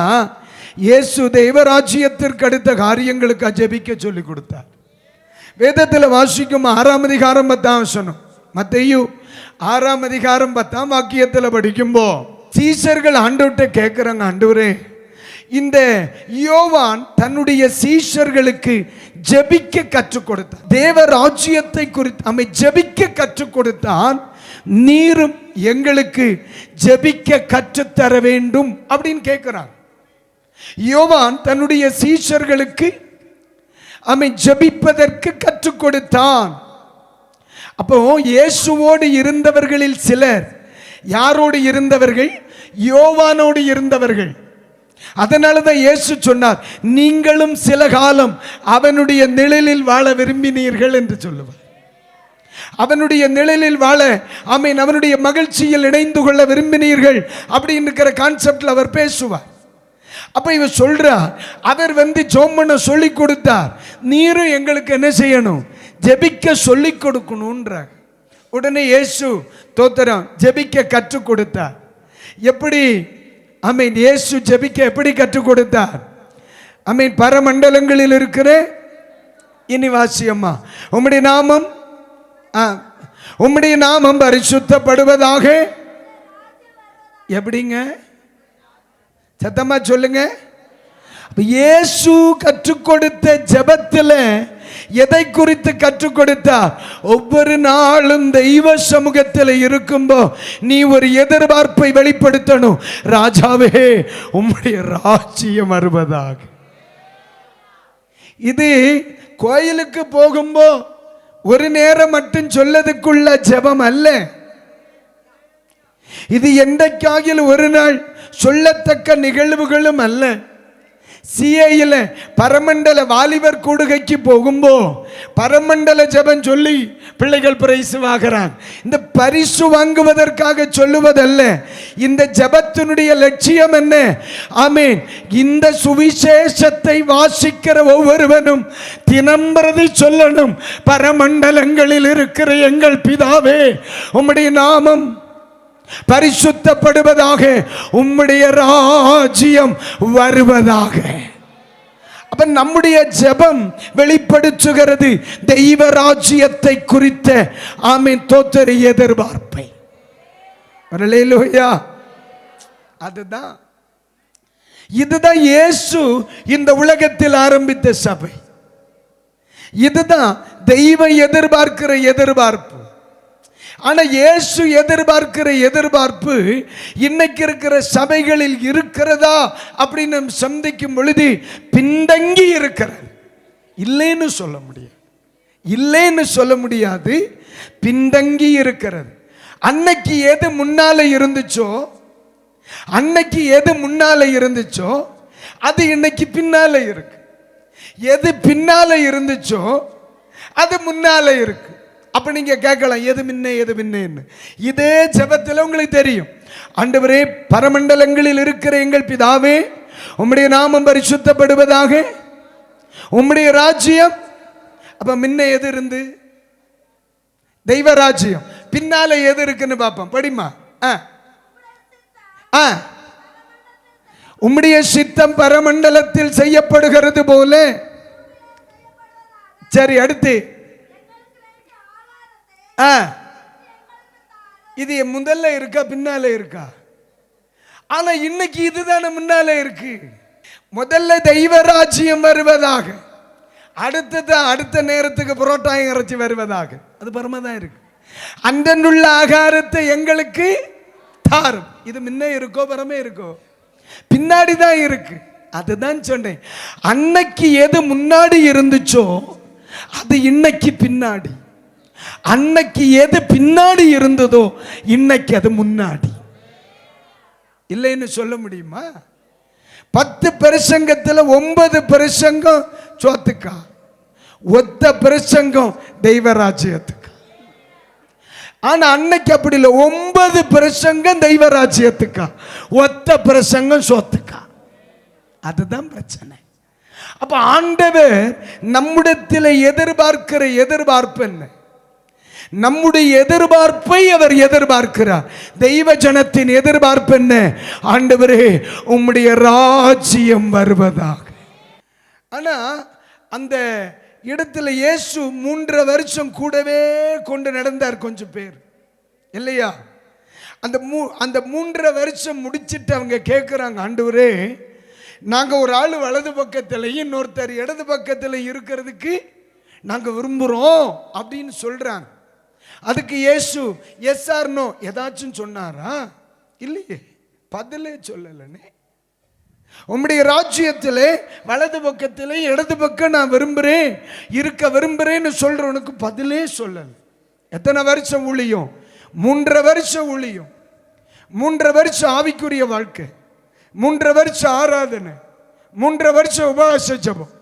இயேசு தெய்வ ராஜ்யத்திற்கு அடுத்த காரியங்களுக்கு ஜெபிக்க சொல்லி கொடுத்தார். வேதத்தில் வாசிக்கும் 6:10 மத்தேயு 6:10 படிக்கும்போ சீஷர்கள் ஆண்டவர்கிட்ட கேட்கிறாங்க, ஆண்டவரே, இந்த யோவான் தன்னுடைய சீஷர்களுக்கு ஜெபிக்க கற்றுக் கொடுத்தார். தேவ ராஜ்யத்தை குறித்து அவன் ஜெபிக்க கற்றுக் கொடுத்தான். நீரும் எங்களுக்கு ஜெபிக்க கற்றுத்தர வேண்டும் அப்படின்னு கேட்கிறார். யோவான் தன்னுடைய சீஷர்களுக்கு அவன் ஜெபிப்பதற்கு கற்றுக் கொடுத்தான். அப்போ இயேசுவோடு இருந்தவர்களில் சிலர் யாரோடு இருந்தவர்கள்? யோவானோடு இருந்தவர்கள். அதனாலதான் இயேசு சொன்னார், நீங்களும் சில காலம் அவனுடைய நிழலில் வாழ விரும்பினீர்கள் என்று சொல்லுவார். அவனுடைய நிழலில் வாழ, ஆமென், அவனுடைய மகிழ்ச்சியில் இணைந்து கொள்ள விரும்பினீர்கள் அப்படிங்கிற கான்செப்ட்ல அவர் பேசுவார். அப்ப இவர் சொல்றார், அவர் ஜெபம் பண்ண சொல்லி கொடுத்தார், நீரும் எங்களுக்கு என்ன செய்யணும்? ஜெபிக்க சொல்லி கொடுக்கணும்ன்ற. உடனே இயேசு தோத்திரம் ஜெபிக்க கற்றுக் கொடுத்தார். எப்படி? ஆமென். இயேசு ஜெபிக்க எப்படி கற்றுக் கொடுத்தார்? ஆமென். பரமண்டலங்களில் இருக்கிற இனி வாசியம்மா, உம்முடைய நாமம் உம்முடைய நாமம் பரிசுத்தப்படுவதாக. எப்படிங்க? சத்தமா சொல்லுங்க. இயேசு கற்றுக் கொடுத்த ஜெபத்தில் எதை குறித்து கற்றுக் கொடுத்தார்? ஒவ்வொரு நாளும் தெய்வ சமூகத்தில் இருக்கும்போ நீ ஒரு எதிர்பார்ப்பை வெளிப்படுத்தணும். ராஜாவே, உம்முடைய ராஜ்யம் வருவதாக. இது கோயிலுக்கு போகும்போ ஒரு நேரம் மட்டும் சொல்லதுக்குள்ள ஜெபம் அல்ல. இது என்றைக்காகிலும் ஒரு நாள் சொல்லத்தக்க நிகழ்வுகளும் அல்ல. சிஐயில் பரமண்டல வாலிபர் கூடுகைக்கு போகும்போ பரமண்டல ஜெபம் சொல்லி பிள்ளைகள் பரிசு வாங்குறாங்க. இந்த பரிசு வாங்குவதற்காக சொல்லுவதல்ல. இந்த ஜெபத்தினுடைய லட்சியம் என்ன? ஆமென். இந்த சுவிசேஷத்தை வாசிக்கிற ஒவ்வொருவனும் தினம்பிரதி சொல்லணும், பரமண்டலங்களில் இருக்கிற எங்கள் பிதாவே, உம்முடைய நாமம் பரிசுத்தப்படுவதாக, உம்முடைய ராஜ்யம் வருவதாக. அப்ப நம்முடைய ஜெபம் வெளிப்படுத்துகிறது தெய்வ ராஜ்யத்தை குறித்த, ஆமென், தோத்திர எதிர்பார்ப்பை. அல்லேலூயா. அதுதான், இதுதான் இயேசு இந்த உலகத்தில் ஆரம்பித்த சபை. இதுதான் தெய்வ எதிர்பார்க்கிற எதிர்பார்ப்பு. ஆனா இயேசு எதிர்பார்க்கிற எதிர்பார்ப்பு இன்னைக்கு இருக்கிற சபைகளில் இருக்கிறதா அப்படின்னு நம்ம சந்திக்கும் பொழுது பின்தங்கி இருக்கிறது. இல்லைன்னு சொல்ல முடியாது, இல்லைன்னு சொல்ல முடியாது, பின்தங்கி இருக்கிறது. அன்னைக்கு எது முன்னால இருந்துச்சோ, அன்னைக்கு எது முன்னால இருந்துச்சோ அது இன்னைக்கு பின்னால இருக்கு. எது பின்னால இருந்துச்சோ அது முன்னால இருக்கு. அப்ப நீங்க கேட்கலாம், எது முன்ன எது பின்னேன்னு. இதே ஜெபத்தில் உங்களுக்கு தெரியும், ஆண்டவரே பரமண்டலங்களில் இருக்கிற எங்கள் பிதாவே, உம்முடைய நாமம் பரிசுத்தப்படுவதாக, உம்முடைய ராஜ்யம். அப்ப முன்ன எது இருந்து? தெய்வ ராஜ்யம். பின்னால எது இருக்குன்னு பார்ப்போம், படிமா. உம்முடைய சித்தம் பரமண்டலத்தில் செய்யப்படுகிறது போல. சரி, அடுத்து இது முதல்ல இருக்கா பின்னால இருக்கா? ஆனா இன்னைக்கு இதுதானே முன்னால இருக்கு. முதல்ல தெய்வ ராஜ்யம் வருவதாக, அடுத்த நேரத்துக்கு புரோட்டா இறைச்சி வருவதாக, அது பரமதான் இருக்கு. அன்றன்றுள்ள ஆகாரத்தை எங்களுக்கு தாரும். இது முன்ன இருக்கோ பரமே இருக்கோ? பின்னாடி தான் இருக்கு. அதுதான் சொன்னேன், அன்னைக்கு எது முன்னாடி இருந்துச்சோ அது இன்னைக்கு பின்னாடி. அன்னைக்கு எது பின்னாடி இருந்ததோ இன்னைக்கு அது முன்னாடி. இல்லைன்னு சொல்ல முடியுமா? 10 பிரசங்கத்தில் 9 பிரசங்கம் சோத்துக்கா, ஒத்த பிரசங்கம் தெய்வராஜ்யத்துக்கு. ஆனா அன்னைக்கு அப்படி இல்லை, 9 பிரசங்கம் தெய்வராஜ்யத்துக்கா, ஒத்த பிரசங்கம் சோத்துக்கா. அதுதான் பிரச்சனை. அப்ப ஆண்டவர் நம்மிடத்தில் எதிர்பார்க்கிற எதிர்பார்ப்பு என்ன? நம்முடைய எதிர்பார்ப்பை அவர் எதிர்பார்க்கிறார். தெய்வ ஜனத்தின் எதிர்பார்ப்பு என்ன? ஆண்டவரே உம்முடைய ராஜ்யம் வருவதாக. ஆனா அந்த இடத்துல இயேசு 3 வருஷம் கூடவே கொண்டு நடந்தார் கொஞ்சம் பேர், இல்லையா? அந்த 3 வருஷம் முடிச்சிட்டு அவங்க கேட்குறாங்க, ஆண்டவரே நாங்கள் ஒரு ஆள் வலது பக்கத்திலையும் இன்னொருத்தர் இடது பக்கத்தில் இருக்கிறதுக்கு நாங்கள் விரும்புகிறோம் அப்படின்னு சொல்கிறாங்க. அதுக்கு இயேசு எஸ் ஆர் நோ ஏதாச்சும் சொன்னாரா? இல்லையே, பதிலே சொல்லலனே. உம்முடைய ராஜ்யத்திலே வலது பக்கத்திலே இடது பக்கம் நான் விரும்புகிறேன், இருக்க விரும்புகிறேன்னு சொல்கிறவனுக்கு பதிலே சொல்லல. எத்தனை வருஷம் ஊழியம்? 3 வருஷம் ஊழியம், 3 வருஷம் ஆவிக்குரிய வாழ்க்கை, 3 வருஷம் ஆராதனை, 3 வருஷம் உபவாச ஜெபம்,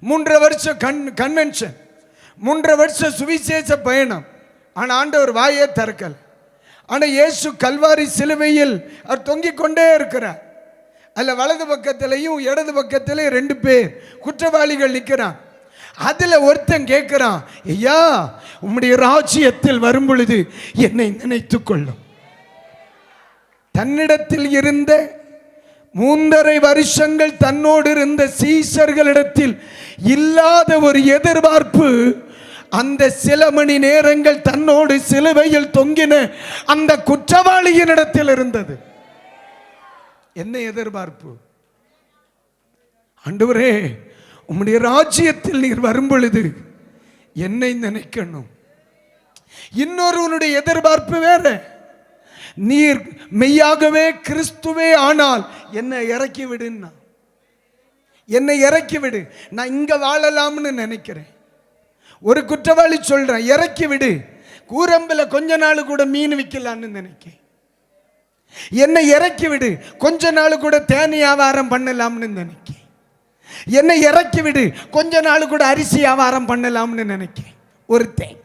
3 வருஷம் கன்வென்ஷன், 3 வருஷம் சுவிசேஷ பயணம். ஆனால் ஆண்டவர் வாயே திறக்கல. ஆனால் இயேசு கல்வாரி சிலுவையில் அவர் தொங்கிக் கொண்டே இருக்கிறார். அதில் வலது பக்கத்திலையும் இடது பக்கத்திலையும் 2 பேர் குற்றவாளிகள் நிற்கிறான். அதில் ஒருத்தன் கேட்கிறான், ஐயா உம்முடைய ராஜ்யத்தில் வரும் பொழுது என்னை நினைத்து கொள்ளும். தன்னிடத்தில் இருந்த 3.5 வருஷங்கள் தன்னோடு இருந்த சீசர்களிடத்தில் இல்லாத ஒரு எதிர்பார்ப்பு அந்த சில மணி நேரங்கள் தன்னோடு சிலுவையில் தொங்கின அந்த குற்றவாளியின் இடத்தில் இருந்தது. என்ன எதிர்பார்ப்பு? ஆண்டவரே உம்முடைய ராஜ்யத்தில் நீர் வரும் பொழுது என்னை நினைக்கணும். இன்னொருவனுடைய எதிர்பார்ப்பு வேற, நீர் மெய்யாகவே கிறிஸ்துவே ஆனால் என்னை இறக்கி விடுன்னா, என்னை இறக்கி விடு, நான் இங்க வாழலாம்னு நினைக்கிறேன். ஒரு குற்றவாளி சொல்றேன், இறக்கி விடு, கூரம்பில் கொஞ்ச நாள் கூட மீன் விற்கலான்னு நினைக்க, என்னை இறக்கி விடு, கொஞ்ச நாள் கூட தேனி வியாபாரம் பண்ணலாம்னு நினைக்க, என்னை இறக்கி விடு, கொஞ்ச நாள் கூட அரிசி வியாபாரம் பண்ணலாம்னு நினைக்க ஒருத்தன்.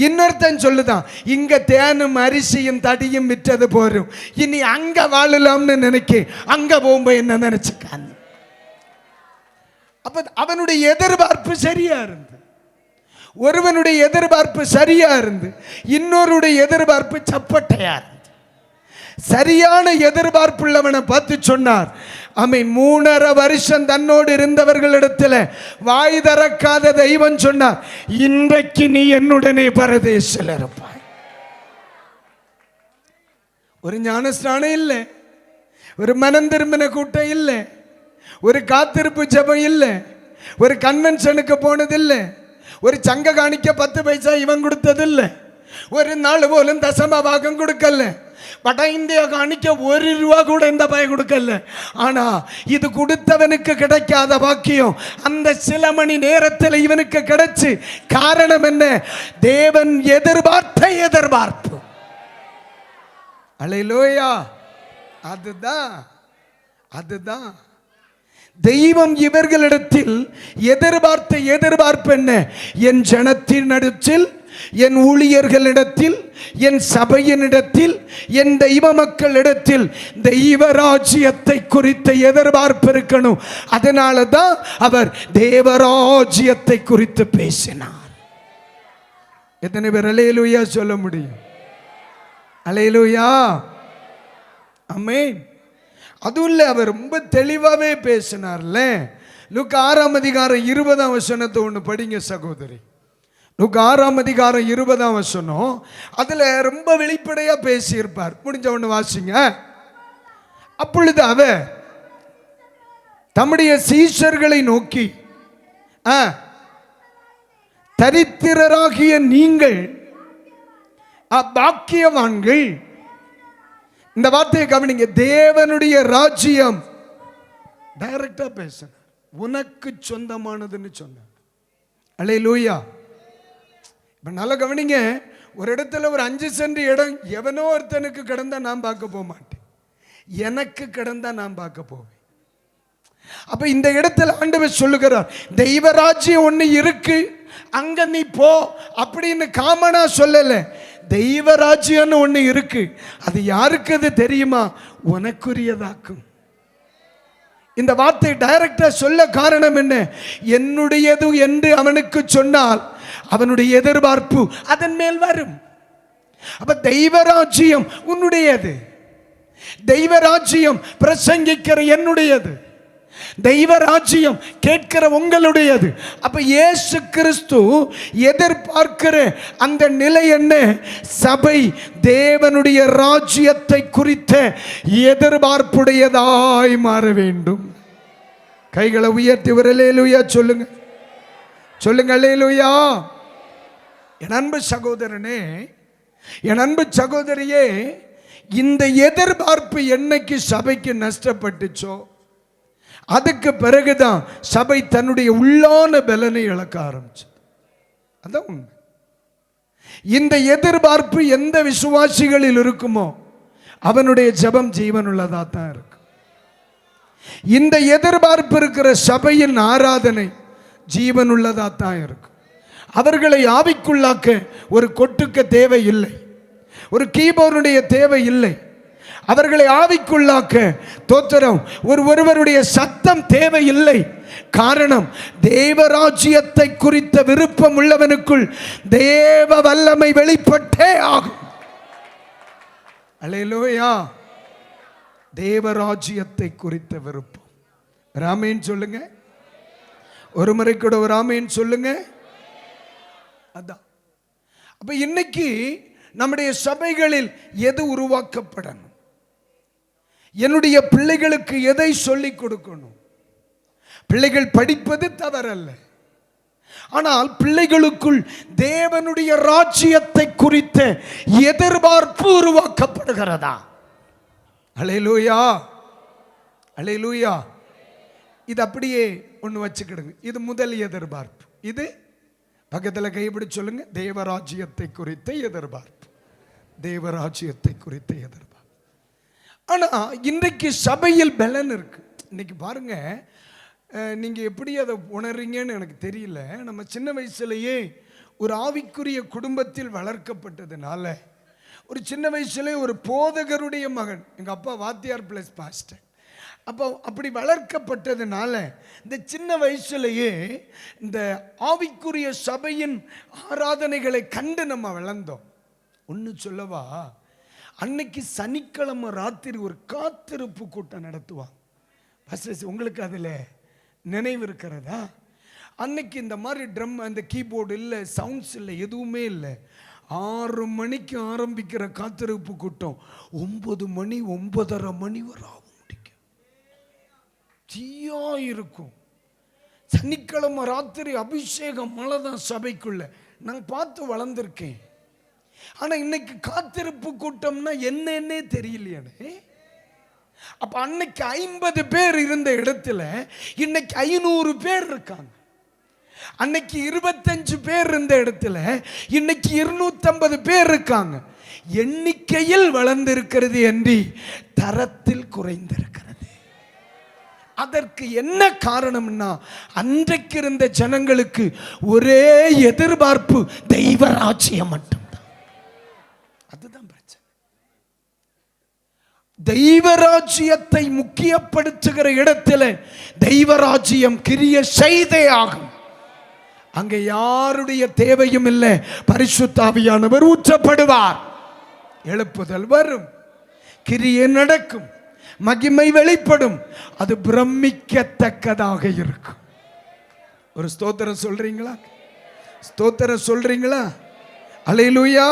இன்னொருத்தன் சொல்லுதான், இங்க தேனும் அரிசியும் தடியும் விற்றது போறோம், இனி அங்க வாழலாம்னு நினைக்க, அங்க போகும்போது என்ன நினைச்சுக்கான். அப்ப அவனுடைய எதிர்பார்ப்பு சரியா இருந்து, ஒருவனுடைய எதிர்பார்ப்பு சரியா இருந்து இன்னொருடைய எதிர்பார்ப்பு சப்பட்டையா இருந்து. சரியான எதிர்பார்ப்புள்ளவனை பார்த்து சொன்னார், அவன் 3.5 வருஷம் தன்னோடு இருந்தவர்களிடத்தில் வாய் திறக்காத தெய்வம் சொன்னார், இன்றைக்கு நீ என்னுடனே பரதேசில் இருப்பாய். ஒரு ஞானஸ்நானம் இல்லை, ஒரு மனம் திரும்பின கூட்டம் இல்லை, ஒரு காத்திருப்பு ஜெபம் இல்லை, ஒரு கன்வென்ஷனுக்கு போனதில்லை, ஒரு சங்க காணிக்க 10 பைசா இவன் கொடுத்ததில்லை, ഒരു നാൾ പോലും ദശമഭാഗം കൊടുക്കല്ല. வட இந்தியா காணிக்க 1 ரூபா கூட இந்த பையன் கொடுக்கல. ஆனா இது கொடுத்தவனுக்கு கிடைக்காத பாக்கியம் அந்த சில மணி நேரத்தில் இவனுக்கு கிடைச்சு. காரணம் என்ன? தேவன் எதிர்பார்த்த எதிர்பார்ப்பு. அல்லேலூயா. அதுதான் தெய்வம் இவர்களிடத்தில் எதிர்பார்த்த எதிர்பார்ப்பு என்ன? என் ஜனத்தினிடத்தில், என் ஊழியர்களிடத்தில், என் சபையினிடத்தில், என் தெய்வ மக்களிடத்தில் தெய்வராஜ்யத்தை குறித்த எதிர்பார்ப்பு இருக்கணும். அதனால தான் அவர் தேவராஜ்யத்தை குறித்து பேசினார். எத்தனை பேர் அல்லேலூயா சொல்ல முடியும்? அல்லேலூயா, ஆமென். அதுவும் இல்லை, அவர் ரொம்ப தெளிவாகவே பேசினார்ல. லூக்கா 6ஆம் அதிகாரம் 20ஆம் வசனத்தை ஒன்று படிங்க சகோதரி. லூக்கா 6ஆம் அதிகாரம் 20ஆம் வசனம், அதில் ரொம்ப வெளிப்படையாக பேசியிருப்பார். முடிஞ்ச ஒன்று வாசிங்க. அப்பொழுது அவர் தம்முடைய சீஷர்களை நோக்கி, தரித்திரராகிய நீங்கள் பாக்கியவான்கள். இந்த வார்த்தையை கவனிங்க. தேவனுடைய ராஜ்யம் டைரக்டா பேச உனக்கு சொந்தமானதுன்னு சொன்னார். அல்லேலூயா. இப்ப நல்லா கவனிங்க. ஒரு இடத்துல ஒரு 5 சென்ட் இடம் எவனோ ஒருத்தனுக்கு கிடந்தா நான் பார்க்க போக மாட்டேன், எனக்கு கிடந்தா நான் பார்க்க போவேன். அப்ப இந்த இடத்துல ஆண்டவர் சொல்லுகிறார், தெய்வராஜ்யம் ஒண்ணு இருக்கு, அங்க நீ போ அப்படின்னு காமனா சொல்லல. தெய்வராஜ்யம்னு ஒண்ணு இருக்கு. அது யாருக்கு அது தெரியுமா? உனக்குரியதாக்கும். இந்த வார்த்தை டைரக்டா சொல்ல காரணம் என்ன? என்னுடையது என்று அவனுக்கு சொன்னால் அவனுடைய எதிர்பார்ப்பு அதன் மேல் வரும். அப்ப தெய்வராஜ்யம் உன்னுடையது, தெய்வராஜ்யம் பிரசங்கிக்கிற என்னுடையது, தெய்வராஜ்யம் கேட்கிற உங்களுடையது. அப்ப இயேசு கிறிஸ்து எதிர்பார்க்கிற அந்த நிலை என்ன? சபை தேவனுடைய ராஜ்யத்தை குறித்த எதிர்பார்ப்புடையதாய் மாற வேண்டும். கைகளை உயர்த்தி ஒரு அல்லேலூயா சொல்லுங்க, சொல்லுங்க அல்லேலூயா. என் அன்பு சகோதரனே, என் அன்பு சகோதரியே, இந்த எதிர்பார்ப்பு என்னைக்கு சபைக்கு நஷ்டப்பட்டுச்சோ அதுக்கு பிறகுதான் சபை தன்னுடைய உள்ளான பலனை இழக்க ஆரம்பிச்சது. அதான் உண்மை. இந்த எதிர்பார்ப்பு எந்த விசுவாசிகளில் இருக்குமோ அவனுடைய ஜெபம் ஜீவனுள்ளதா தான் இருக்கு. இந்த எதிர்பார்ப்பு இருக்கிற சபையின் ஆராதனை ஜீவனுள்ளதா தான் இருக்கு. அவர்களை ஆவிக்குள்ளாக்க ஒரு கொட்டுக்க தேவை இல்லை, ஒரு கீபோர்டுடைய தேவை இல்லை. அவர்களை ஆவிக்குள்ளாக்க தோத்திரம் ஒருவருடைய சத்தம் தேவையில்லை. காரணம், தேவராஜ்யத்தை குறித்த விருப்பம் உள்ளவனுக்குள் தேவ வல்லமை வெளிப்பட்டே ஆகும். அல்லேலூயா. தேவராஜ்யத்தை குறித்த விருப்பம். ராமேன் சொல்லுங்க. ஒரு முறை கூட ஒரு ராமேன் சொல்லுங்க. அதான். அப்ப இன்னைக்கு நம்முடைய சபைகளில் எது உருவாக்கப்படணும்? என்னுடைய பிள்ளைகளுக்கு எதை சொல்லிக் கொடுக்கணும்? பிள்ளைகள் படிப்பது தவறல்ல, ஆனால் பிள்ளைகளுக்குள் தேவனுடைய ராஜ்யத்தை குறித்த எதிர்பார்ப்பு உருவாக்கப்படுகிறதா? அல்லேலூயா, அல்லேலூயா. இது அப்படியே ஒன்று வச்சுக்கிடுங்க. இது முதல் எதிர்பார்ப்பு. இது பக்கத்தில் கைப்பிடி சொல்லுங்க. தேவராஜ்யத்தை குறித்த எதிர்பார்ப்பு, தேவராஜ்யத்தை குறித்த எதிர்பார்ப்பு. ஆனால் இன்றைக்கு சபையில் பலன் இருக்கு. இன்னைக்கு பாருங்க, நீங்கள் எப்படி அதை உணர்றீங்கன்னு எனக்கு தெரியல. நம்ம சின்ன வயசுலேயே ஒரு ஆவிக்குரிய குடும்பத்தில் வளர்க்கப்பட்டதுனால, ஒரு சின்ன வயசுலேயே ஒரு போதகருடைய மகன், எங்கள் அப்பா வாத்தியார் ப்ளஸ் பாஸ்டர், அப்போ அப்படி வளர்க்கப்பட்டதுனால இந்த சின்ன வயசுலேயே இந்த ஆவிக்குரிய சபையின் ஆராதனைகளை கண்டு நம்ம வளர்ந்தோம். ஒன்று சொல்லவா, அன்னைக்கு சனிக்கிழமை ராத்திரி ஒரு காத்திருப்பு கூட்டம் நடத்துவாங்க. உங்களுக்கு அதில் நினைவு இருக்கிறதா? அன்னைக்கு இந்த மாதிரி ட்ரம், அந்த கீபோர்டு இல்லை, சவுண்ட்ஸ் இல்லை, எதுவுமே இல்லை. 6 மணிக்கு ஆரம்பிக்கிற காத்திருப்பு கூட்டம் 9 மணி 9:30 மணி வரை முடிக்கும். தீயா இருக்கும். சனிக்கிழமை ராத்திரி அபிஷேகம் மழை தான் சபைக்குள்ள. நான் பார்த்து வளர்ந்துருக்கேன். ஆனா இன்னைக்கு காத்திருப்பு கூட்டம்னா என்னன்னே தெரியலையானே. அப்ப அன்னைக்கு 50 பேர் இருந்த இடத்துல இன்னைக்கு 500 பேர் இருக்காங்க. அன்னைக்கு 25 பேர் இருந்த இடத்துல இன்னைக்கு 250 பேர் இருக்காங்க. எண்ணிக்கையில் வளர்ந்திருக்கிறது என்று தரத்தில் குறைந்திருக்கிறது. அதற்கு என்ன காரணம்னா, அன்றைக்கு இருந்த ஜனங்களுக்கு ஒரே எதிர்பார்ப்பு தெய்வ ராஜ்யம் மட்டும்தான். அதுதான் பிரச்சனை. தெய்வ ராஜ்யத்தை முக்கியப்படுத்துகிற இடத்துல தெய்வ ராஜ்யம் கிரிய செய்தே ஆகும். அங்க யாருடைய தேவையும் இல்லை. பரிசுத்த ஆவியானவர் ஊற்றப்படுவார், எழுப்புதல் வரும், கிரியை நடக்கும், மகிமை வெளிப்படும். அது பிரமிக்கத்தக்கதாக இருக்கும். ஒரு ஸ்தோத்திரம் சொல்றீங்களா? ஸ்தோத்திரம் சொல்றீங்களா? அல்லேலூயா.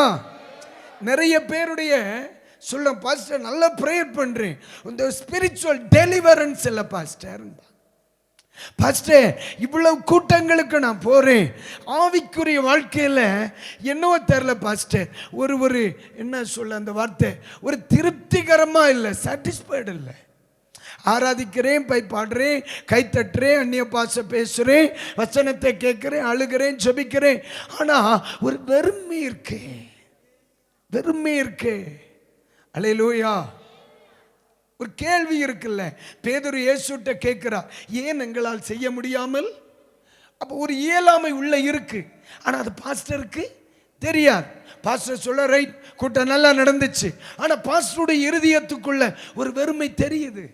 நிறைய பேருடைய சொல்ல, பாஸ்டர் நல்ல பிரேயர் பண்றேன், இந்த ஸ்பிரிச்சுவல் டெலிவரன்ஸ் இல்லை பாஸ்டர். பாஸ்டர் இவ்வளவு கூட்டங்களுக்கு நான் போறேன், ஆவிக்குரிய வாழ்க்கையில் என்னவோ தெரியல பாஸ்டர், ஒரு என்ன சொல்ல அந்த வார்த்தை, ஒரு திருப்திகரமா இல்லை, சாட்டிஸ்ஃபைடு இல்லை. ஆராதிக்கிறேன், போய் பாடுறேன், கைத்தட்டுறேன், அந்நிய பாஷை பேசுறேன், வசனத்தை கேட்கிறேன், அழுகிறேன், ஜெபிக்கிறேன், ஆனா ஒரு வெறுமை இருக்கு, வெறுமை இருக்கு. அல்லேலூயா. ஒரு கேள்வி இருக்குல்ல, பேதுரு இயேசுட்ட கேட்கிறார், ஏன் எங்களால் செய்ய முடியாமல்? அப்போ ஒரு இயலாமை உள்ள இருக்கு, ஆனா அது பாஸ்டருக்கு தெரியாது. பாஸ்டர் சொல்ல, ரைட், கூட்டம் நல்லா நடந்துச்சு, ஆனா பாஸ்டருடைய இருதயத்துக்குள்ள ஒரு வெறுமை தெரியுது.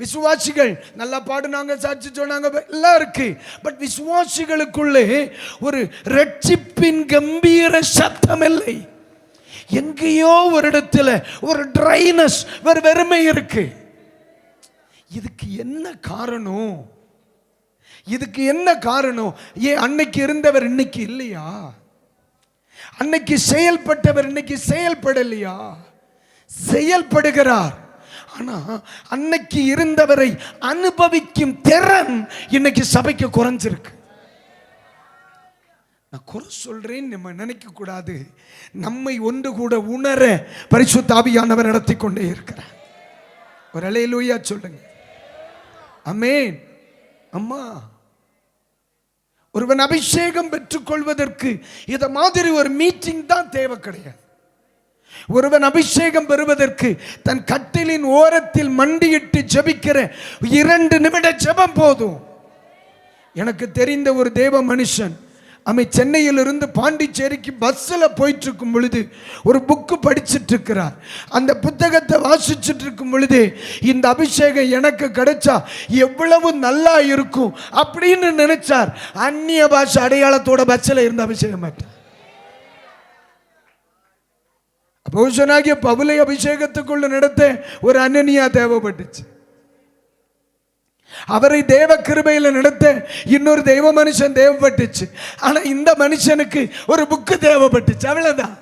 விசுவாசிகள் நல்லா பாடுனாங்க, சாட்சி சொன்னாங்க, எல்லாம் இருக்கு, பட் விசுவாசிகளுக்குள்ளே ஒரு ரட்சிப்பின் கம்பீர சத்தம் இல்லை. எங்கேயோ ஒரு இடத்துல ஒரு ட்ரைனஸ், ஒரு வெறுமை இருக்கு. இதுக்கு என்ன காரணம்? இதுக்கு என்ன காரணம்? ஏன் அன்னைக்கு இருந்தவர் இன்னைக்கு இல்லையா? அன்னைக்கு செயல்பட்டவர் இன்னைக்கு செயல்படலையா? செயல்படுகிறார், ஆனா அன்னைக்கு இருந்தவரை அனுபவிக்கும் திறன் இன்னைக்கு சபைக்கு குறைஞ்சிருக்கு. நான் குறை சொல்றேன் நம்ம நினைக்க கூடாது. நம்மை ஒன்று கூட உணர பரிசுத்த ஆவியானவர் நடத்தி கொண்டே இருக்கிறார். ஒரு அல்லேலூயா சொல்லுங்க. ஆமென். அம்மா, ஒருவன் அபிஷேகம் பெற்றுக் கொள்வதற்கு இத மாதிரி ஒரு மீட்டிங் தான் தேவை கிடையாது. ஒருவன் அபிஷேகம் பெறுவதற்கு தன் கட்டிலின் ஓரத்தில் மண்டியிட்டு ஜெபிக்கிற 2 நிமிட ஜெபம் போதும். எனக்கு தெரிந்த ஒரு தேவ மனுஷன் சென்னையிலிருந்து பாண்டிச்சேரிக்கு பஸ்ஸில் போயிட்டு இருக்கும் பொழுது ஒரு புக்கு படிச்சுட்டு இருக்கிறார். அந்த புத்தகத்தை வாசிச்சுட்டு இருக்கும் பொழுது, இந்த அபிஷேகம் எனக்கு கிடைச்சா எவ்வளவு நல்லா இருக்கும் அப்படின்னு நினைச்சார். அந்நிய பாஷை அடையாளத்தோட பஸ்ஸில் இருந்த அபிஷேகம் மாட்டார். அப்போஸ்தலனாகிய பவுலை அபிஷேகத்துக்குள்ள நடத்த ஒரு அனனியா தேவைப்பட்டுச்சு. அவரை தேவ கிருபையில நடத்த இன்னொரு தெய்வ மனுஷன் தேவைப்பட்டுச்சு. ஆனா இந்த மனுஷனுக்கு ஒரு புக்கு தேவைப்பட்டுச்சு, அவ்வளவுதான்.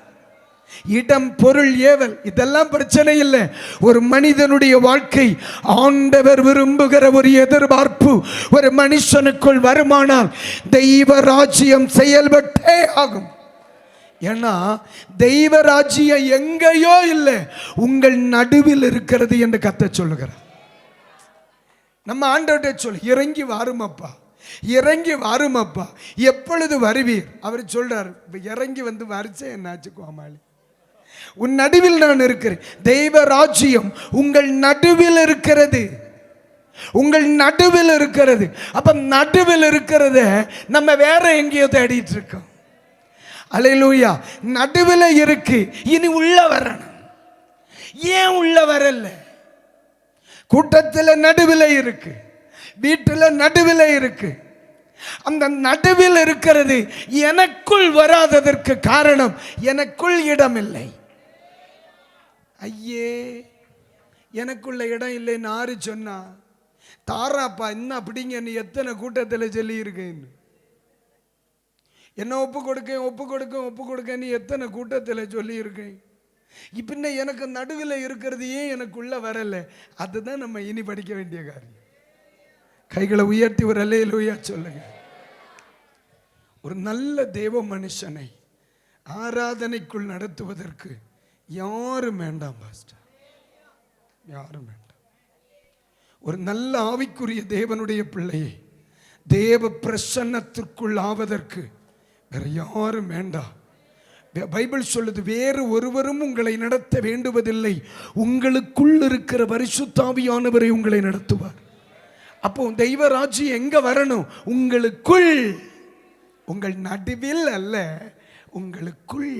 இடம், பொருள், ஏவல் இதெல்லாம் பிரச்சனை இல்லை. ஒரு மனிதனுடைய வாழ்க்கை ஆண்டவர் விரும்புகிற ஒரு எதிர்பார்ப்பு ஒரு மனுஷனுக்குள் வருமானால் தெய்வ ராஜ்யம் செயல்பட்டே ஆகும். ஏன்னா தெய்வ ராஜ்யம் எங்கேயோ இல்லை, உங்கள் நடுவில் இருக்கிறது என்று கர்த்தர் சொல்லுகிறார். நம்ம ஆண்டவர்கிட்ட சொல்லு, இறங்கி வாருமப்பா, இறங்கி வாருமப்பா, எப்பொழுது வருவீர்? அவர் சொல்றார், இறங்கி வந்து வரிசை என்னாச்சு கோமாளி, உன் நடுவில் நான் இருக்கிறேன். தெய்வ ராஜ்யம் உங்கள் நடுவில் இருக்கிறது, உங்கள் நடுவில் இருக்கிறது. அப்ப நடுவில் இருக்கிறத நம்ம வேற எங்கேயோ தேடிட்டு இருக்கோம். அல்லேலூயா. நடுவில் இருக்கு, இனி உள்ள வரணும். ஏன் உள்ள வரல? கூட்டத்தில் நடுவில் இருக்கு, வீட்டில் நடுவில் இருக்கு. அந்த நடுவில் இருக்கிறது எனக்குள் வராததற்கு காரணம் எனக்குள் இடம் இல்லை. ஐயே, எனக்குள்ள இடம் இல்லைன்னு ஆறு சொன்னா தாராப்பா என்ன அப்படிங்க, நீ எத்தனை கூட்டத்தில் சொல்லி இருக்கேன்னு, என்ன ஒப்பு கொடுக்க ஒப்பு கொடுக்க ஒப்பு கொடுக்க நீ எத்தனை கூட்டத்தில் சொல்லி இருக்கேன். இப்ப எனக்கு நடுவில் இருக்கிறது ஏன் எனக்குள்ள வரல? அதுதான் நம்ம இனி படிக்க வேண்டிய காரியம். கைகளை உயர்த்தி ஒரு அல்லேலூயா சொல்லுங்க. ஒரு நல்ல தேவ மனுஷனை ஆராதனைக்குள் நடத்துவதற்கு யாரும் வேண்டாம் பாஸ்டர், யாரும் வேண்டாம். ஒரு நல்ல ஆவிக்குரிய தேவனுடைய பிள்ளையை தேவ பிரசன்னத்திற்குள் ஆவதற்கு வேற யாரும் வேண்டாம். பைபிள் சொல்லுது, வேறு ஒருவரும் உங்களை நடத்த வேண்டுவதில்லை, உங்களுக்குள் இருக்கிற பரிசுத்த ஆவியானவரை உங்களை நடத்துவார். அப்போ தெய்வ ராஜ்யம் எங்க வரணும்? உங்களுக்குள், உங்கள் நடுவில் அல்ல, உங்களுக்குள்.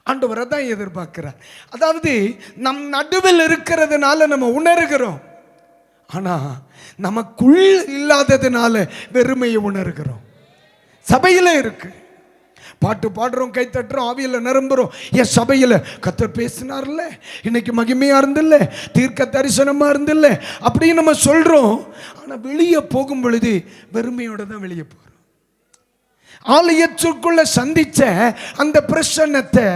ஆண்டவரை தான் எதிர்பார்க்கிறார். அதாவது நம் நடுவில் இருக்கிறதுனால நம்ம உணர்கிறோம், ஆனா நமக்குள் இல்லாததுனால வெறுமையை உணர்கிறோம். சபையில இருக்கு, பாட்டு பாடுறோம், கை தட்டுறோம், ஆவியில நிரம்புறோம். என் சபையில கர்த்தர் பேசினார்ல, இன்னைக்கு மகிமையா இருந்தில்ல, தீர்க்க தரிசனமா இருந்தில்ல அப்படின்னு நம்ம சொல்றோம். ஆனா வெளியே போகும் பொழுது வெறுமையோட தான் வெளியே போறோம். ஆலயத்திற்குள்ள சந்திச்ச அந்த பிரசன்னத்தை,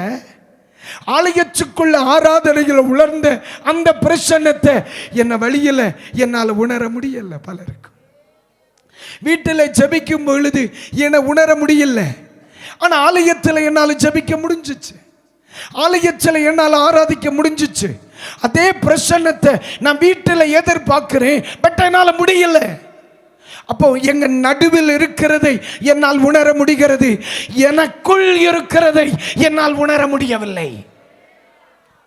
ஆலயத்துக்குள்ள ஆராதனைகளை உணர்ந்த அந்த பிரசன்னத்தை என்ன வழியில என்னால் உணர முடியல. பலருக்கு வீட்டில் ஜெபிக்கும் பொழுது என்ன உணர முடியல, ஆனா ஆலயத்தில் என்னால் ஜெபிக்க முடிஞ்சிச்சு, ஆலயத்தில் என்னால் ஆராதிக்க முடிஞ்சிச்சு. அதே பிரசன்னத்தை நான் வீட்டில் எதிர்பார்க்கிறேன், பட் என்னால் முடியல. அப்போ எங்க நடுவில் இருக்கிறதை என்னால் உணர முடிகிறது, எனக்குள் இருக்கிறதை என்னால் உணர முடியவில்லை.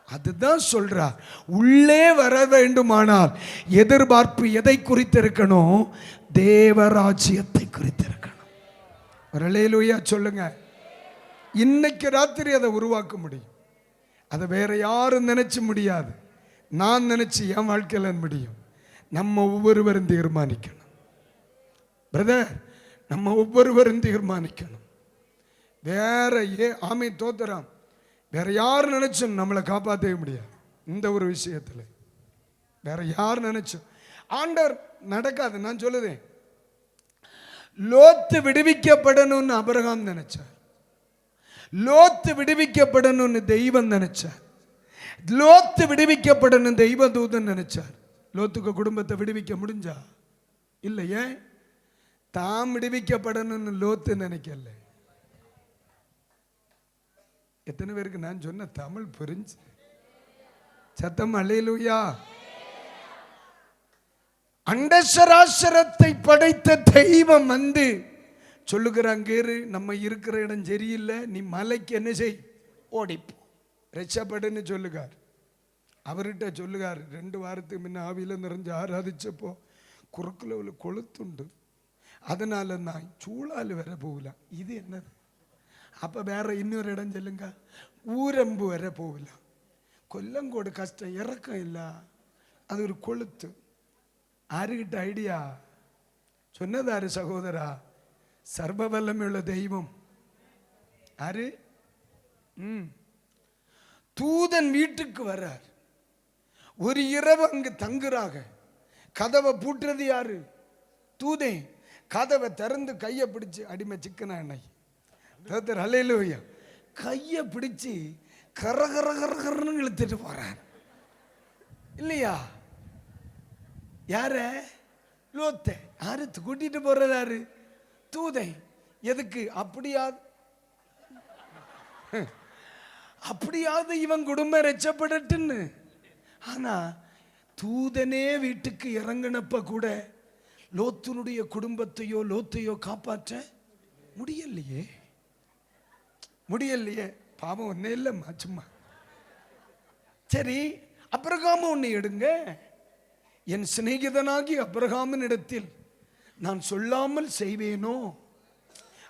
அதுதான் சொல்றார், உள்ளே வர வேண்டுமானால் எதிர்பார்ப்பு எதை குறித்து இருக்கணும்? தேவராஜ்யத்தை குறித்து இருக்கணும். அல்லேலூயா சொல்லுங்க. இன்னைக்கு ராத்திரி அதை உருவாக்க முடியும். அதை வேற யாரும் நினைச்சு முடியாது, நான் நினைச்சு என் வாழ்க்கையில முடியும். நம்ம ஒவ்வொருவரும் தீர்மானிக்கணும் பிரதர், நம்ம ஒவ்வொருவரும் தீர்மானிக்கணும். வேற ஆமை தோத்துறான், வேற யார் நினைச்சும் நம்மளை காப்பாற்றவே முடியாது. இந்த ஒரு விஷயத்துல வேற யார் நினைச்சும் ஆண்டவர் நடக்காது. நான் சொல்லுதேன், லோத்து விடுவிக்கப்படணும்னு ஆபிரகாம் நினைச்சார், லோத்து விடுவிக்கப்படணும்னு தெய்வம் நினைச்சார், லோத்து விடுவிக்கப்படணும் தெய்வ தூதன் நினைச்சார். லோத்துக்கு குடும்பத்தை விடுவிக்க முடிஞ்சா? இல்லையே. தாம் விடுவிக்கப்படணும்னு லோத்து நினைக்கல. எத்தனை பேருக்கு நான் சொன்ன தமிழ் புரிஞ்சு? சத்தம் அல்லேலூயா. அண்டசராசரத்தை படைத்த தெய்வம் வந்து சொல்லுகிறாங்க, நம்ம இருக்கிற இடம் சரியில்லை, நீ மலைக்கு என்ன செய், ஓடிப்போ, ரட்சப்படுன்னு சொல்லுகார். அவர்கிட்ட சொல்லுகார், 2 வாரத்துக்கு முன்ன ஆவியில நிறைஞ்சு ஆராதிச்சப்போ குறுக்குல உள்ள கொளுத்துண்டு, அதனால நான் சூழால் வர போகலாம். இது என்னது? அப்ப வேற இன்னொரு இடம் சொல்லுங்க, ஊரம்பு வர போகலாம். கொல்லங்கோடு கஷ்டம், இறக்கம் இல்ல, அது ஒரு கொளுத்து. ஆறுகிட்ட ஐடியா சொன்னதாரு சகோதரா? சர்வ வல்லமையுள்ள தெய்வம் ஆறு? தூதன் வீட்டுக்கு வர்றார், ஒரு இரவு அங்கு தங்குறாக. கதவை பூட்டுறது யாரு? தூதன். கதவை திறந்து கையை பிடிச்சு, அடிமை சிக்கன எண்ணெய் அல்லேலூயா, கையை பிடிச்சு கரகரகரன்னு இழுத்துட்டு போறார் இல்லையா? யார? லோத்தை. யாரு கூட்டிட்டு போறதாரு? தூதை. எதுக்கு? அப்படியாவது இவன் குடும்பம் ரட்சப்படட்டுன்னு. ஆனா தூதனே வீட்டுக்கு இறங்கினப்ப கூட லோத்துனுடைய குடும்பத்தையோ லோத்தையோ காப்பாற்ற முடியலையே, முடியலையே. பாவம் ஒன்னே இல்லைம்மா, சும்மா. சரி, அபிரகாம் ஒன்னு எடுங்க. என் சிநேகிதனாகி அபிரகாமின் இடத்தில் நான் சொல்லாமல் செய்வேனோ?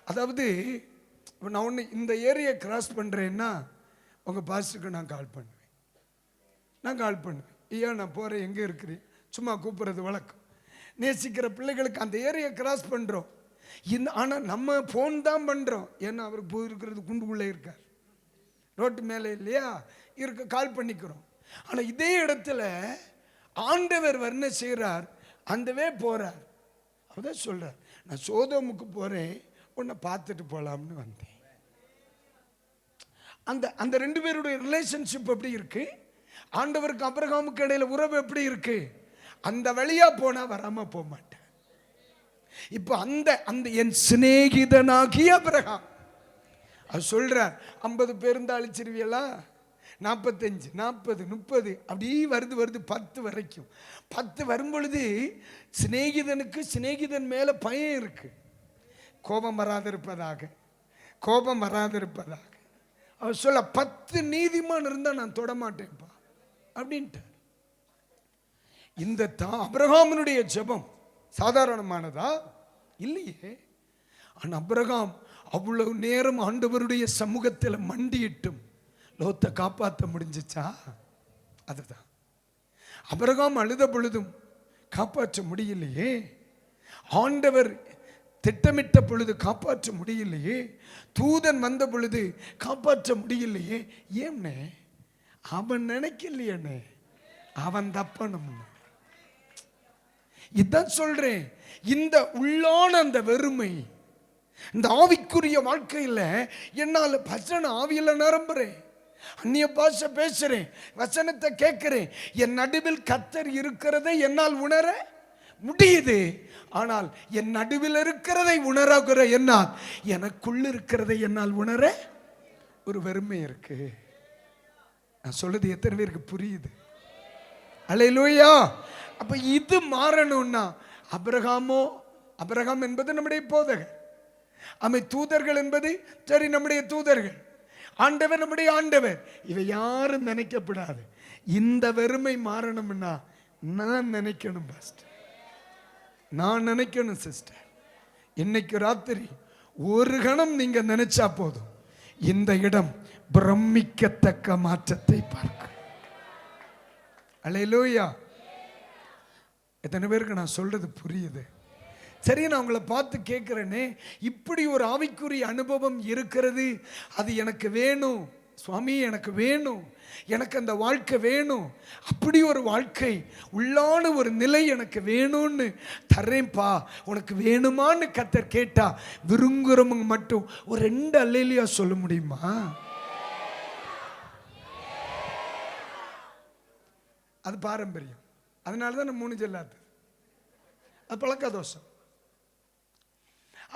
அதாவது நான் ஒன்று இந்த ஏரியை கிராஸ் பண்ணுறேன்னா உங்கள் பாஸ்டருக்கு நான் கால் பண்ணுவேன். ஐயா நான் போகிறேன், எங்கே இருக்கிறேன், சும்மா கூப்பிட்றது வழக்கம். நேசிக்கிற பிள்ளைகளுக்கு அந்த ஏரியை கிராஸ் பண்ணுறோம். ஆனால் நம்ம ஃபோன் தான் பண்ணுறோம், ஏன்னா அவர் போயிருக்கிறது குண்டுக்குள்ளே இருக்கார், ரோட்டு மேலே இல்லையா இருக்க, கால் பண்ணிக்கிறோம். ஆனால் இதே இடத்துல ஆண்டவர் என்ன செய்கிறார்? அந்தவே போகிறார். அவதான் சொல்கிறார், நான் சோதோமுக்கு போகிறேன், உன்னை பார்த்துட்டு போகலாம்னு வந்தேன். அந்த 2 பேருடைய ரிலேஷன்ஷிப் எப்படி இருக்கு? ஆண்டவருக்கு அபிரகாமுக்கு இடையில உறவு எப்படி இருக்கு? அந்த வழியா போனா வராம போக மாட்டேன். இப்போ அந்த என் சிநேகிதனாகிய அபிரகாம், அது சொல்றார், 50 பேருந்து அழிச்சிருவியலா, 45, 40, 30 அப்படி வருது 10 வரைக்கும். 10 வரும் பொழுது சிநேகிதனுக்கு சிநேகிதன் மேல பயம் இருக்கு. கோபம் வராதிருப்பதாக, கோபம் வராதிருப்பதாக. அவர் சொல்ல 10 நீதிமான் இருந்தா நான் தொடமாட்டேன்ப்பா அப்படின்ட்டு. இந்த அபிரகாமினுடைய ஜெபம் சாதாரணமானதா இல்லையே. ஆனா அபிரகாம் அவ்வளவு நேரம் ஆண்டவருடைய சமூகத்தில் மண்டியிட்டும் லோத்தை காப்பாற்ற முடிஞ்சிச்சா? அதுதான். அபிரகாம் அழுத பொழுதும் காப்பாற்ற முடியலையே. ஆண்டவர் திட்டமிட்ட பொழுது காப்பாற்ற முடியலையே. தூதன் வந்த பொழுது காப்பாற்ற முடியலையே. ஏன்னே? அவன் நினைக்கலையே, அவன் தப்பணும். இதான் சொல்றேன், இந்த உள்ளான அந்த வெறுமை, இந்த ஆவிக்குரிய வாழ்க்கையில் என்னால் வசன ஆவியில நிரம்புறேன், அந்நிய பாஷை பேசுறேன், வசனத்தை கேட்கிறேன், என் நடுவில் கர்த்தர் இருக்கிறதை என்னால் உணர முடியுது. ஆனால் என் நடுவில் இருக்கிறதை உணராகிற என்னால் எனக்குள்ள இருக்கிறதை என்னால் உணர ஒரு வெறுமை இருக்கு. நான் சொல்றது எத்தனை பேருக்கு புரியுது? அல்லேலூயா. அப்ப இது மாறணும்னா அபிரகாம் என்பது நம்முடைய போதகர், அமை தூதர்கள் என்பது சரி நம்முடைய தூதர்கள், ஆண்டவர் நம்முடைய ஆண்டவர், இவை யாரும் நினைக்கப்படாது. இந்த வெறுமை மாறணும்னா நான் நினைக்கணும் பாஸ்டர், நான் நினைக்கணும் சிஸ்டர். இன்னைக்கு ராத்திரி ஒரு கணம் நீங்க நினைச்சா போதும், இந்த இடம் பிரமிக்கத்தக்க மாற்றத்தை பார்க்க. அல்லேலூயா. எத்தனை பேருக்கு நான் சொல்றது புரியுது? சரி, நான் உங்களை பார்த்து கேட்கிறேனே, இப்படி ஒரு ஆவிக்குரிய அனுபவம் இருக்கிறது, அது எனக்கு வேணும் சுவாமி, எனக்கு வேணும், எனக்கு அந்த வாழ்க்கை வேணும், அப்படி ஒரு வாழ்க்கை உள்ளான ஒரு நிலை எனக்கு வேணும்னு தர்றேன்ப்பா, உனக்கு வேணுமான்னு கர்த்தர் கேட்டா விருங்குறவங்க மட்டும் ஒரு 2 அல்லேலூயா சொல்ல முடியுமா? அது பாரம்பரியம், அதனால தான் நான் 3 சொல்லாது, அது பழக்க தோஷம்.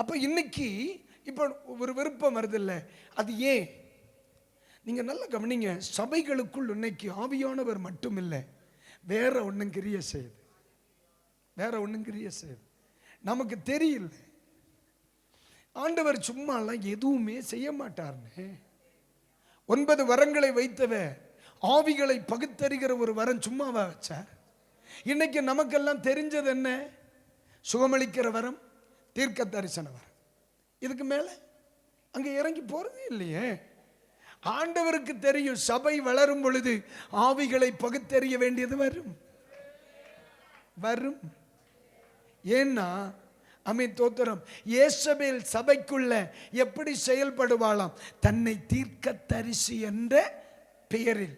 அப்ப இன்னைக்கு இப்ப ஒரு விருப்பம் வருது இல்லை, அது ஏன்? நீங்க நல்லா கவனிங்க, சபைகளுக்குள் இன்னைக்கு ஆவியானவர் மட்டும் இல்லை, வேற ஒன்றும் கிரிய செய்யுது, வேற ஒன்றும் கிரிய செய்யுது. நமக்கு தெரியல, ஆண்டவர் சும்மாலாம் எதுவுமே செய்ய மாட்டார்னு. 9 வரங்களை வைத்தவ ஆவிகளை பகுத்தறிகிற ஒரு வரம் சும்மாவா வச்சார்? இன்னைக்கு நமக்கெல்லாம் தெரிஞ்சது என்ன? சுகமளிக்கிற வரம், தீர்க்க தரிசன வரம். இதுக்கு மேல அங்க இறங்கி போறதே இல்லையே. ஆண்டவருக்கு தெரியும், சபை வளரும் பொழுது ஆவிகளை பகுத்தறிய வேண்டியது வரும். ஏன்னா தோத்திரம், இயேசபேல் சபைக்குள்ள எப்படி செயல்படுவாளாம்? தன்னை தீர்க்க தரிசி என்ற பெயரில்.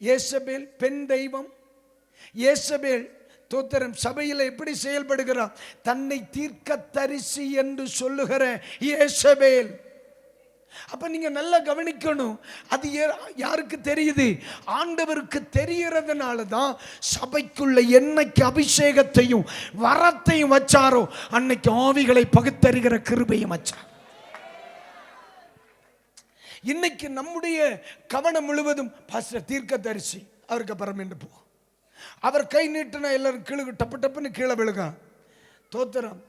இயேசபேல் பெண் தெய்வம். இயேசபேல் தோத்திரம் சபையில் எப்படி செயல்படுகிறார்? தன்னை தீர்க்க தரிசி என்று சொல்லுகிற இயேசபேல். அப்ப நீங்க நல்லா கவனிக்கணும், அது யாருக்கு தெரியுது? ஆண்டவருக்கு தெரியறதுனால தான் சபைக்குள்ள என்னைக்கு அபிஷேகத்தையும் வரத்தையும் வச்சாரோ அன்னைக்கு ஆவிகளை பகுத்தறிகிற கிருபையும் வச்சார். இன்னைக்கு நம்முடைய கவனம் முழுவதும் பாஸ்டர் தீர்க்க தரிசி, அவருக்கு அப்புறம் என்று போ, அவர் கை நீட்டினா எல்லாரும் கீழே டப்பு டப்புன்னு கீழே விழுக. தோத்திரம்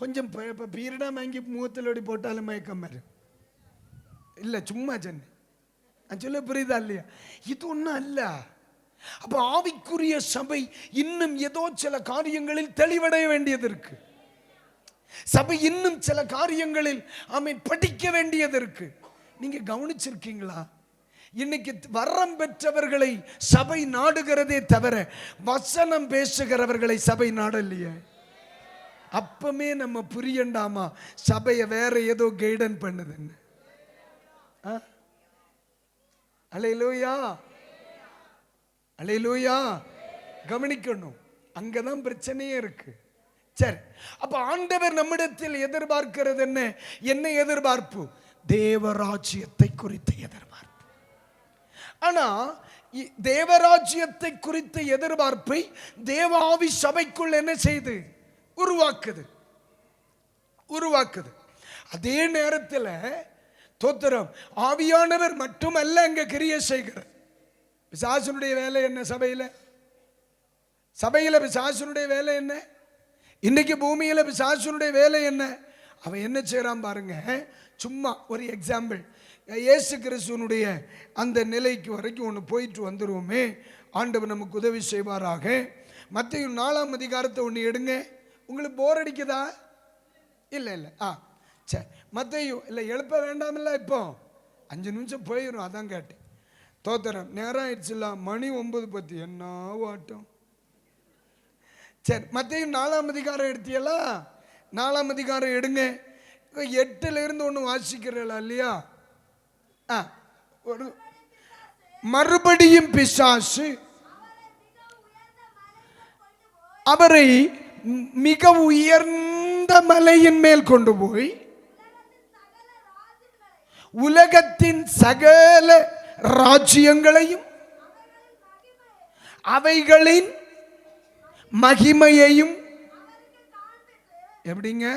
கொஞ்சம் பீரடா வாங்கி முகத்தில் ஓடி போட்டாலும் மயக்கம் மாதிரி இல்லை, சும்மா சொல்ல புரியுதா இல்லையா? இது ஒன்றும் அல்ல. அப்ப ஆவிக்குரிய சபை இன்னும் ஏதோ சில காரியங்களில் தெளிவடைய வேண்டியது இருக்கு. சபை இன்னும் சில காரியங்களில் படிக்க வேண்டியது இருக்கு. நீங்க கவனிச்சிருக்கீங்களா? இன்னைக்கு வரம் பெற்றவர்களை சபை நாடுகிறதே தவிர வசனம் பேசுகிறவர்களை சபை நாடலையே. அப்பமே நம்ம புரியண்டாமா சபையை வேற ஏதோ கைடன் பண்ணுதுன்னு? அல்லேலூயா, அல்லேலூயா. கவனிக்கணும், அங்கதான் பிரச்சனையே இருக்கு. சரி, அப்ப ஆண்டவர் நம்மிடத்தில் எதிர்பார்க்கிறது என்ன எதிர்பார்ப்பு? தேவராஜ்யத்தை குறித்த எதிர்பார்ப்பு. ஆனா தேவராஜ்யத்தை குறித்த எதிர்பார்ப்பை தேவாவி சபைக்குள் என்ன செய்து உருவாக்குது? உருவாக்குது. அதே நேரத்தில் தோத்திரம் ஆவியானவர் மட்டுமல்ல அங்க கிரியை செய்கிறார். பிசாசுனுடைய வேலை என்ன? சபையில் பிசாசுனுடைய வேலை என்ன? இன்னைக்கு பூமியில் பிசாசுனுடைய வேலை என்ன? அவன் என்ன செய்யறான் பாருங்க. சும்மா ஒரு எக்ஸாம்பிள், இயேசு கிறிஸ்துவனுடைய அந்த நிலைக்கு வரைக்கும் ஒன்று போயிட்டு வந்துருவோமே. ஆண்டவர் நமக்கு உதவி செய்வாராக. மத்தேயு 4ஆம் அதிகாரத்தை ஒன்று எடுங்க. உங்களுக்கு போர் அடிக்குதா? இல்லை சரி, மத்தேயு இல்லை, எழுப்ப வேண்டாமில்ல, இப்போ 5 நிமிஷம் போயிடும், அதான் கேட்டேன். தோத்திரம், நேரம் ஆயிடுச்சுல, மணி 9:10, என்ன ஆட்டம். சரி, மத்தேயு 4ஆம் அதிகாரம் எடுத்தியலா? 4ஆம் அதிகாரம் எடுங்க. 8லிருந்து ஒன்று வாசிக்கிறீங்களா இல்லையா? ஒரு மறுபடியும் பிசாசு அவரை மிக உயர்ந்த மலையின் மேல் கொண்டு போய் உலகத்தின் சகல ராஜ்யங்களையும் அவைகளின் மகிமையையும், எப்படிங்க?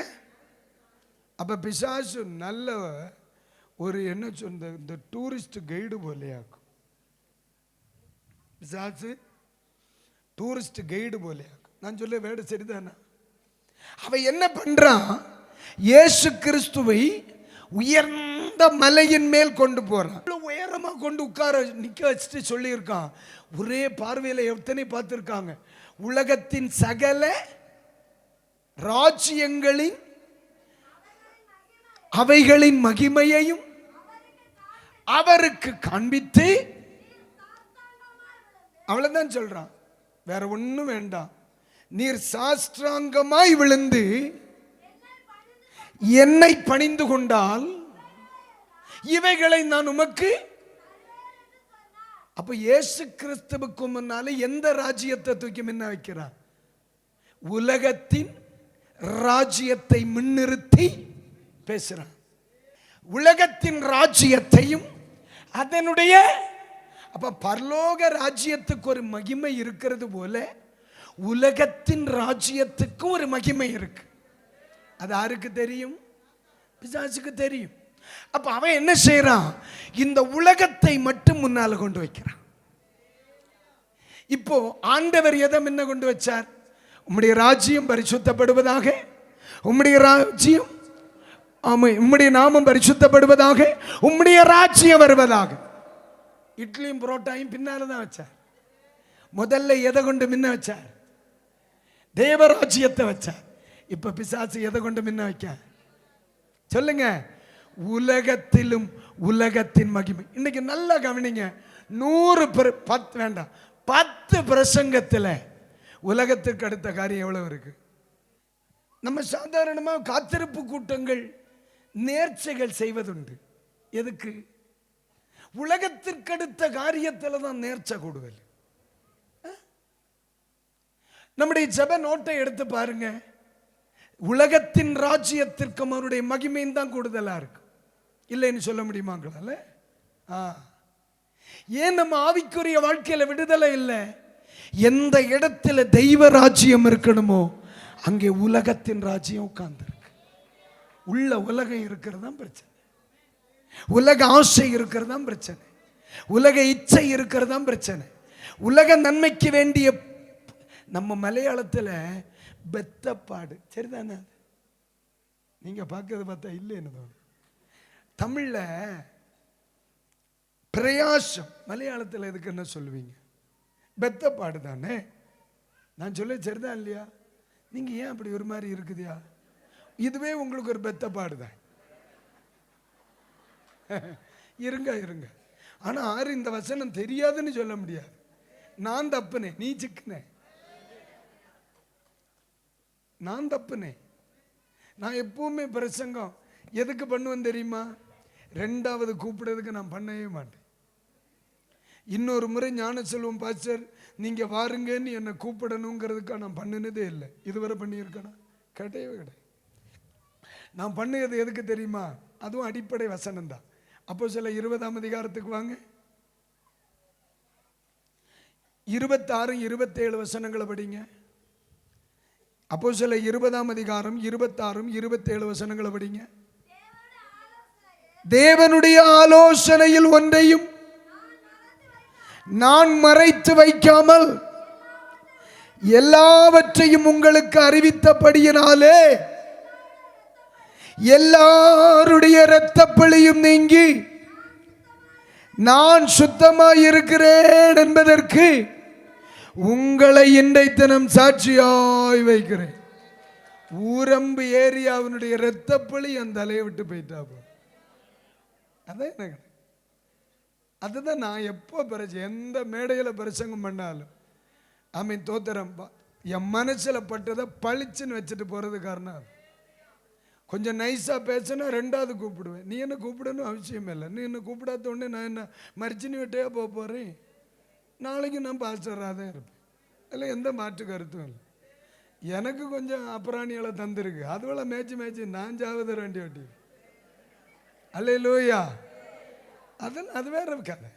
அப்ப பிசாசு நல்ல ஒரு என்ன சொன்ன, இந்த டூரிஸ்ட் கைடு போலையாக்கும். பிசாசு டூரிஸ்ட் கைடு போலையாக்கும். நான் சொல்ல வேடு சரிதானா? அவ என்ன பண்றான்? இயேசு கிறிஸ்துவை உயர்ந்த மலையின் மேல் கொண்டு போறான். உயரமா கொண்டு உட்கார நிக்க வச்சுட்டு சொல்லியிருக்கான். ஒரே பார்வையில் எத்தனை பார்த்திருக்காங்க? உலகத்தின் சகல ராஜ்யங்களின் அவைகளின் மகிமையையும் அவருக்கு காண்பித்து, அவ்வளவுதான் சொல்றான், வேற ஒண்ணும் வேண்டாம். நீர் சாஸ்திராங்கமாய் விழுந்து என்னை பணிந்து கொண்டால் இவைகளை நான் உமக்கு. அப்ப இயேசு கிறிஸ்துவுக்கு முன்னாலே எந்த ராஜ்யத்தை தூக்கி முன்ன வைக்கிறார்? உலகத்தின் ராஜ்யத்தை முன்னிறுத்தி பேசுறான். உலகத்தின் ராஜ்யத்தையும் அதனுடைய, அப்ப பரலோக ராஜ்யத்துக்கு ஒரு மகிமை இருக்கிறது போல உலகத்தின் ராஜ்யத்துக்கு ஒரு மகிமை இருக்கு. அது யாருக்கு தெரியும்? பிசாசுக்கு தெரியும். அப்ப அவன் என்ன செய்யறான்? இந்த உலகத்தை மட்டும் முன்னால கொண்டு வைக்கிறான். இப்போ ஆண்டவர் எதை முன்ன கொண்டு வச்சார்? உம்முடைய ராஜ்யம் பரிசுத்தப்படுவதாக, உம்முடைய ராஜ்யம், ஆமா, உம்முடைய நாமம் பரிசுத்தப்படுவதாக, உம்முடைய ராஜ்யம் வருவதாக. இட்லியும் புரோட்டாயும் பின்னால்தான் வச்சார். முதல்ல எதை கொண்டு முன்ன வச்சார்? தேவராஜ்யத்தை வச்சார். இப்ப பிசாசு எதை கொண்டு முன்ன வைக்க சொல்லுங்க? உலகத்திலும் உலகத்தின் மகிமை. இன்னைக்கு நல்லா கவனிங்க. 10 வேண்டாம், 10 பிரசங்கத்தில் உலகத்துக்கு அடுத்த காரியம் எவ்வளவு இருக்கு? நம்ம சாதாரணமாக காத்திருப்பு கூட்டங்கள், நேர்ச்சைகள் செய்வதுண்டு. எதுக்கு? உலகத்திற்கு அடுத்த காரியத்தில் தான் நேர்ச்சை கூடுதல். நம்முடைய ஜெப நோட்டை எடுத்து பாருங்க. உலகத்தின் ராஜ்யத்திற்கும் அவருடைய மகிமையும் தான் கூடுதலா இருக்கு. இல்லைன்னு சொல்ல முடியுமாங்களால? ஏன் நம்ம ஆவிக்குரிய வாழ்க்கையில விடுதலை இல்லை? எந்த இடத்துல தெய்வ ராஜ்யம் இருக்கணுமோ அங்கே உலகத்தின் ராஜ்யம் உட்கார்ந்துருக்கு. உள்ள உலகம் இருக்கிறது தான் பிரச்சனை. உலக ஆசை இருக்கிறது தான் பிரச்சனை. உலக இச்சை இருக்கிறது தான் பிரச்சனை. உலக நன்மைக்கு வேண்டிய, நம்ம மலையாளத்தில் பெத்தப்பாடு, சரிதானே? நீங்க பார்க்கறது பார்த்தா இல்லைன்னு தோணும். தமிழ்ல பிரயாசம், மலையாளத்தில் இதுக்கு என்ன சொல்லுவீங்க? பெத்தப்பாடு தானே. நான் சொல்ல சரிதான் இல்லையா? நீங்க ஏன் அப்படி ஒரு மாதிரி இருக்குதியா? இதுவே உங்களுக்கு ஒரு பெத்தப்பாடு தான். இருங்க. ஆனா ஆறு இந்த வசனம் தெரியாதுன்னு சொல்ல முடியாது. நான் தப்புனே, நீ சிக்குனே. நான் தப்புனே. நான் எப்பவுமே பிரசங்கம் எதுக்கு பண்ணுவேன் தெரியுமா? 2வது கூப்பிடுறதுக்கு நான் பண்ணவே மாட்டேன். இன்னொரு முறை ஞானசெல்வம் பாஸ்டர் நீங்க வாருங்கன்னு என்னை கூப்பிடணுங்கிறதுக்காக நான் பண்ணினதே இல்லை. இதுவரை பண்ணியிருக்கேனா? கிடையவே கிடையாது. நான் பண்ணுறது எதுக்கு தெரியுமா? அதுவும் அடிப்படை வசனம் தான். அப்போ சில 20ஆம் அதிகாரத்துக்கு வாங்க. 26, 27 வசனங்களை படிங்க. அப்போஸ்தலர் 20:26-27 வசனங்களை படிங்க. தேவனுடைய ஆலோசனையில் ஒன்றையும் நான் மறைத்து வைக்காமல் எல்லாவற்றையும் உங்களுக்கு அறிவித்தபடியினாலே எல்லாருடைய இரத்தப்பழியும் நீங்கி நான் சுத்தமாய் இருக்கிறேன் என்பதற்கு உங்களை இன்றை தினம் சாட்சியாய் வைக்கிறேன். ஊரம்பு ஏரியாவினுடைய இரத்தப்பழி அந்த தலையை விட்டு போயிட்டா. அதான் அதுதான் நான் எப்போ எந்த மேடையில் பிரசங்கம் பண்ணாலும் ஆமீன் தோத்திரம் என் மனசில் பட்டதை பளிச்சுன்னு வச்சுட்டு போகிறது காரணம். கொஞ்சம் நைஸாக பேசினா ரெண்டாவது கூப்பிடுவேன். நீ என்ன கூப்பிடணும் அவசியம் இல்லை. நீ என்ன கூப்பிடாத உடனே நான் என்ன மரிச்சினி விட்டையா போக போகிறேன். நாளைக்கு நான் பாஸ்டராக தான் இருப்பேன். இல்லை எந்த மாற்று கருத்தும் இல்லை. எனக்கு கொஞ்சம் அப்புறாணிகளை தந்துருக்கு. அதுவெல்லாம் மேய்ச்சி நான் ஜாவத வேண்டி வட்டி அல்லேலூயா. அது வேற கதை.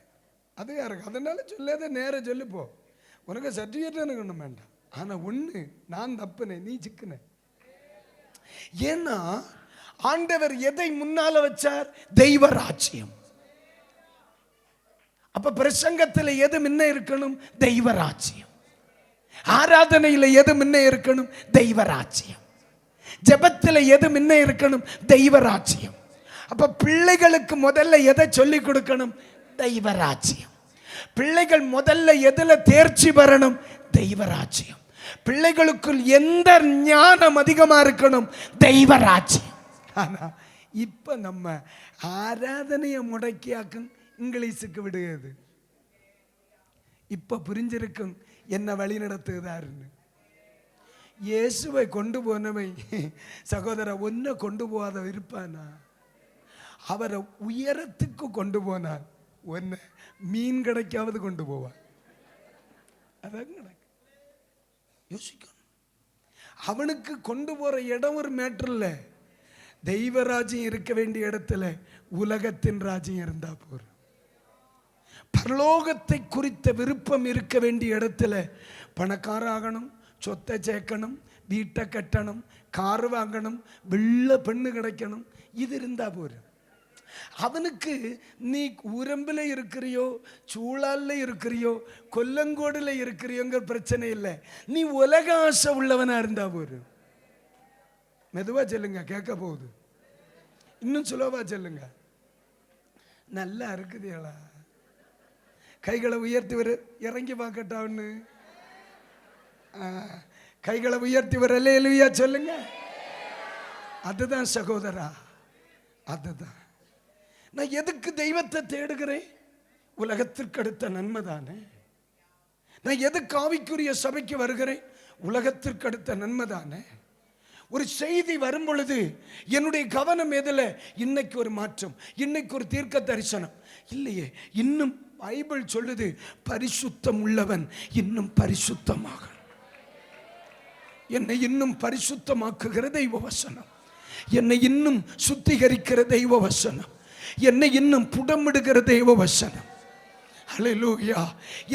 அது வேற. அதனால சொல்லாத நேர சொல்லிப்போ. உனக்கு சர்டிஃபிகேட் எனக்கு ஒன்றும் வேண்டாம். ஆனால் ஒன்று நான் தப்புனேன், நீ சிக்குன. ஏன்னா ஆண்டவர் எதை முன்னால வச்சார்? தெய்வ ராஜ்யம். அப்ப பிரசங்கத்தில் எது முன்ன இருக்கணும்? தெய்வ ராஜ்யம். ஆராதனையில் எது முன்ன இருக்கணும்? தெய்வ ராஜ்யம். ஜெபத்தில் எது முன்ன இருக்கணும்? தெய்வ ராஜ்யம். அப்ப பிள்ளைகளுக்கு முதல்ல எதை சொல்லி கொடுக்கணும்? தெய்வ ராஜ்யம். பிள்ளைகள் முதல்ல எதுல தேர்ச்சி பெறணும்? தெய்வ ராஜ்யம். பிள்ளைகளுக்குள் எந்த ஞானம் அதிகமா இருக்கணும்? தெய்வ ராஜ்யம். ஆனா இப்ப நம்ம ஆராதனையை முடக்கியாக்கும் இங்கிலீஷுக்கு விடுகிறது. இப்ப புரிஞ்சிருக்கும் என்ன வழி நடத்துகிறாருன்னு. இயேசுவை கொண்டு போனவை சகோதர ஒன்ன கொண்டு போகாத இருப்பானா? அவரை உயரத்துக்கு கொண்டு போனான். ஒன்ன மீன் கிடைக்காவது கொண்டு போவான். அதான் யோசிக்கணும். அவனுக்கு கொண்டு போற இடம் ஒரு மேட்டர் இல்லை. தெய்வராஜ்யம் இருக்க வேண்டிய இடத்துல உலகத்தின் ராஜ்யம் இருந்தா போறோம். பரலோகத்தை குறித்த விருப்பம் இருக்க வேண்டிய இடத்துல பணக்காராகணும், சொத்தை சேர்க்கணும், வீட்டை கட்டணும், கார் வாங்கணும், வெள்ள பெண்ணு கிடைக்கணும், இது இருந்தா போறோம். அவனுக்கு நீ ஊரம்பில் இருக்கிறியோ, சூழால இருக்கிறியோ, கொல்லங்கோடுல இருக்கிறியோங்கிற பிரச்சனை இல்லை. நீ உலக ஆசை உள்ளவனா இருந்தா போரு. மெதுவா சொல்லுங்க, கேட்க போகுது. இன்னும் சுலபா சொல்லுங்க. நல்லா இருக்குதுங்களா? கைகளை உயர்த்தி வர இறங்கி பார்க்கட்டா ஒண்ணு. கைகளை உயர்த்தி வர அல்லேலூயா சொல்லுங்க. அதுதான் சகோதரா, அதுதான். நான் எதுக்கு தெய்வத்தை தேடுகிறேன்? உலகத்திற்கு அடுத்த நன்மை தானே. நான் எதுக்கு ஆவிக்குரிய சபைக்கு வருகிறேன்? உலகத்திற்கு அடுத்த நன்மை தானே. ஒரு செய்தி வரும் பொழுது என்னுடைய கவனம் எதுல? இன்னைக்கு ஒரு மாற்றம், இன்னைக்கு ஒரு தீர்க்க தரிசனம் இல்லையே. இன்னும் பைபிள் சொல்லுது, பரிசுத்தம் உள்ளவன் இன்னும் பரிசுத்தமாக. என்னை இன்னும் பரிசுத்தமாக்குகிற தெய்வ வசனம், என்னை இன்னும் சுத்திகரிக்கிற தெய்வ வசனம், என்னை இன்னும் புடமிடுகிற தெய்வ வசனம். ஹல்லேலூயா.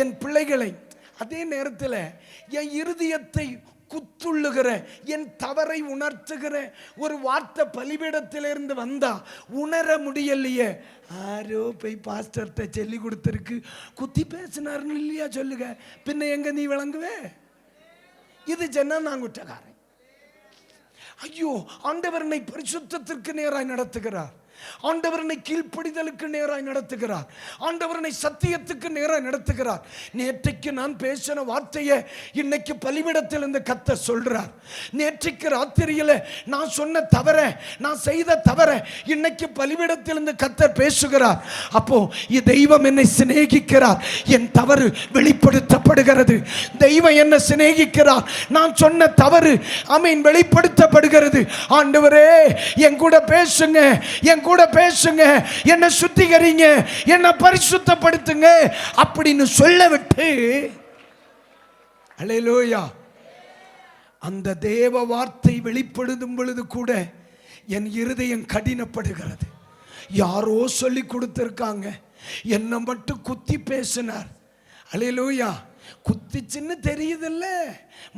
என் பிள்ளைகளை அதே நேரத்தில் என் இருதயத்தை குத்துள்ளுகிற, என் தவறை உணர்த்துகிற ஒரு வார்த்தை பலிபீடத்திலிருந்து வந்தா உணர முடியலையே. ஆரோ போய் பாஸ்டர்கிட்ட சொல்லி கொடுத்துருக்கு, குத்தி பேசினாருன்னு இல்லையா சொல்லுங்க. பின்ன எங்க நீ விளங்குவே? இது ஜனநாங்குட்டக்காரன். ஐயோ, ஆண்டவர் என்னை பரிசுத்தத்திற்கு நேராய் நடத்துகிறார். ஆண்டவரனை கீழ்ப்படிதலுக்கு நேராய் நடத்துகிறார். ஆண்டவரனை சத்தியத்துக்கு நேராய் நடத்துகிறார். நேற்றைக்கு நான் பேசின வார்த்தையை இன்னைக்கு பலிபீடத்தில் இருந்து கர்த்தர் சொல்றார். நேற்றைக்கு ராத்திரியில நான் சொன்ன தவற, நான் செய்த தவற இன்னைக்கு பலிபீடத்தில் இருந்து கர்த்தர் பேசுகிறார். அப்போ தெய்வம் என்னை சிநேகிக்கிறார். என் தவறு வெளிப்படுத்தப்படுகிறது. தெய்வம் என்னை சிநேகிக்கிறார். நான் சொன்ன தவறு ஆமென் வெளிப்படுத்தப்படுகிறது. ஆண்டவரே என் கூட பேசுங்க, என் கூட பேசுங்க, என்னை சுத்திகரிங்க, என்னை பரிசுத்தப்படுத்துங்க அப்படின்னு சொல்ல விட்டு, அல்லேலூயா, அந்த தேவ வார்த்தை வெளிப்படுத்தும் பொழுது கூட என் இருதயம் கடினப்படுகிறது. யாரோ சொல்லி கொடுத்திருக்காங்க, என்னை மட்டும் குத்தி பேசினார். அல்லேலூயா. குத்திச்சுன்னு தெரியுதில்ல,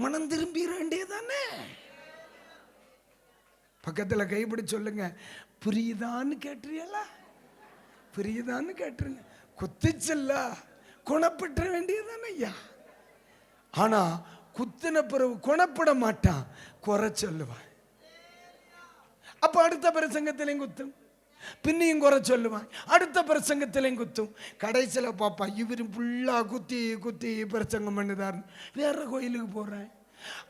மனம் திரும்பிட வேண்டியதானே. பக்கத்தில் கைப்பிடி சொல்லுங்க, புரியுதான்னு கேட்டுறியல, புரியுதான்னு கேட்டுருங்க. குத்திச்சல்ல, குணப்பட்ட வேண்டியதானே ஐயா. ஆனா குத்தின பிறகு குணப்பட மாட்டான், குறை சொல்லுவான். அப்ப அடுத்த பிரசங்கத்திலையும் குத்தும், பின்னையும் குறை சொல்லுவான், அடுத்த பிரசங்கத்திலையும் குத்தும். கடைசியில் பாப்பா இவரு ஃபுல்லா குத்தி குத்தி பிரசங்கம் பண்ணுதாரு. வேற கோயிலுக்கு போறேன்,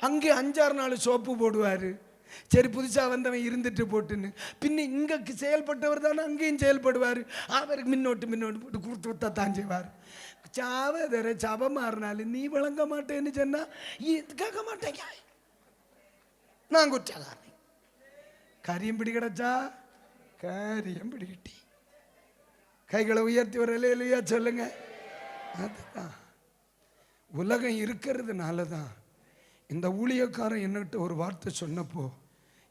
அங்கே 5-6 நாள் சோப்பு போடுவாரு. சரி புதுசாக வந்தவன் இருந்துட்டு போட்டுன்னு, பின்ன இங்கே செயல்பட்டவர் தானே அங்கேயும் செயல்படுவார். அவருக்கு மின்னோட்டு போட்டு கொடுத்து வித்தா தான் செய்வார். சாவதர சப மாறினாலும் நீ விளங்க மாட்டேன்னு சொன்னா கேட்க மாட்டேங்க. நான் குற்றக்காரன். காரியம் பிடி கிடச்சா காரியம் பிடிக்கிட்டி. கைகளை உயர்த்தி ஒரு இல்லையா சொல்லுங்க. அதுதான் உலகம் இருக்கிறதுனால தான் இந்த ஊழியக்காரன் என்னகிட்ட ஒரு வார்த்தை சொன்னப்போ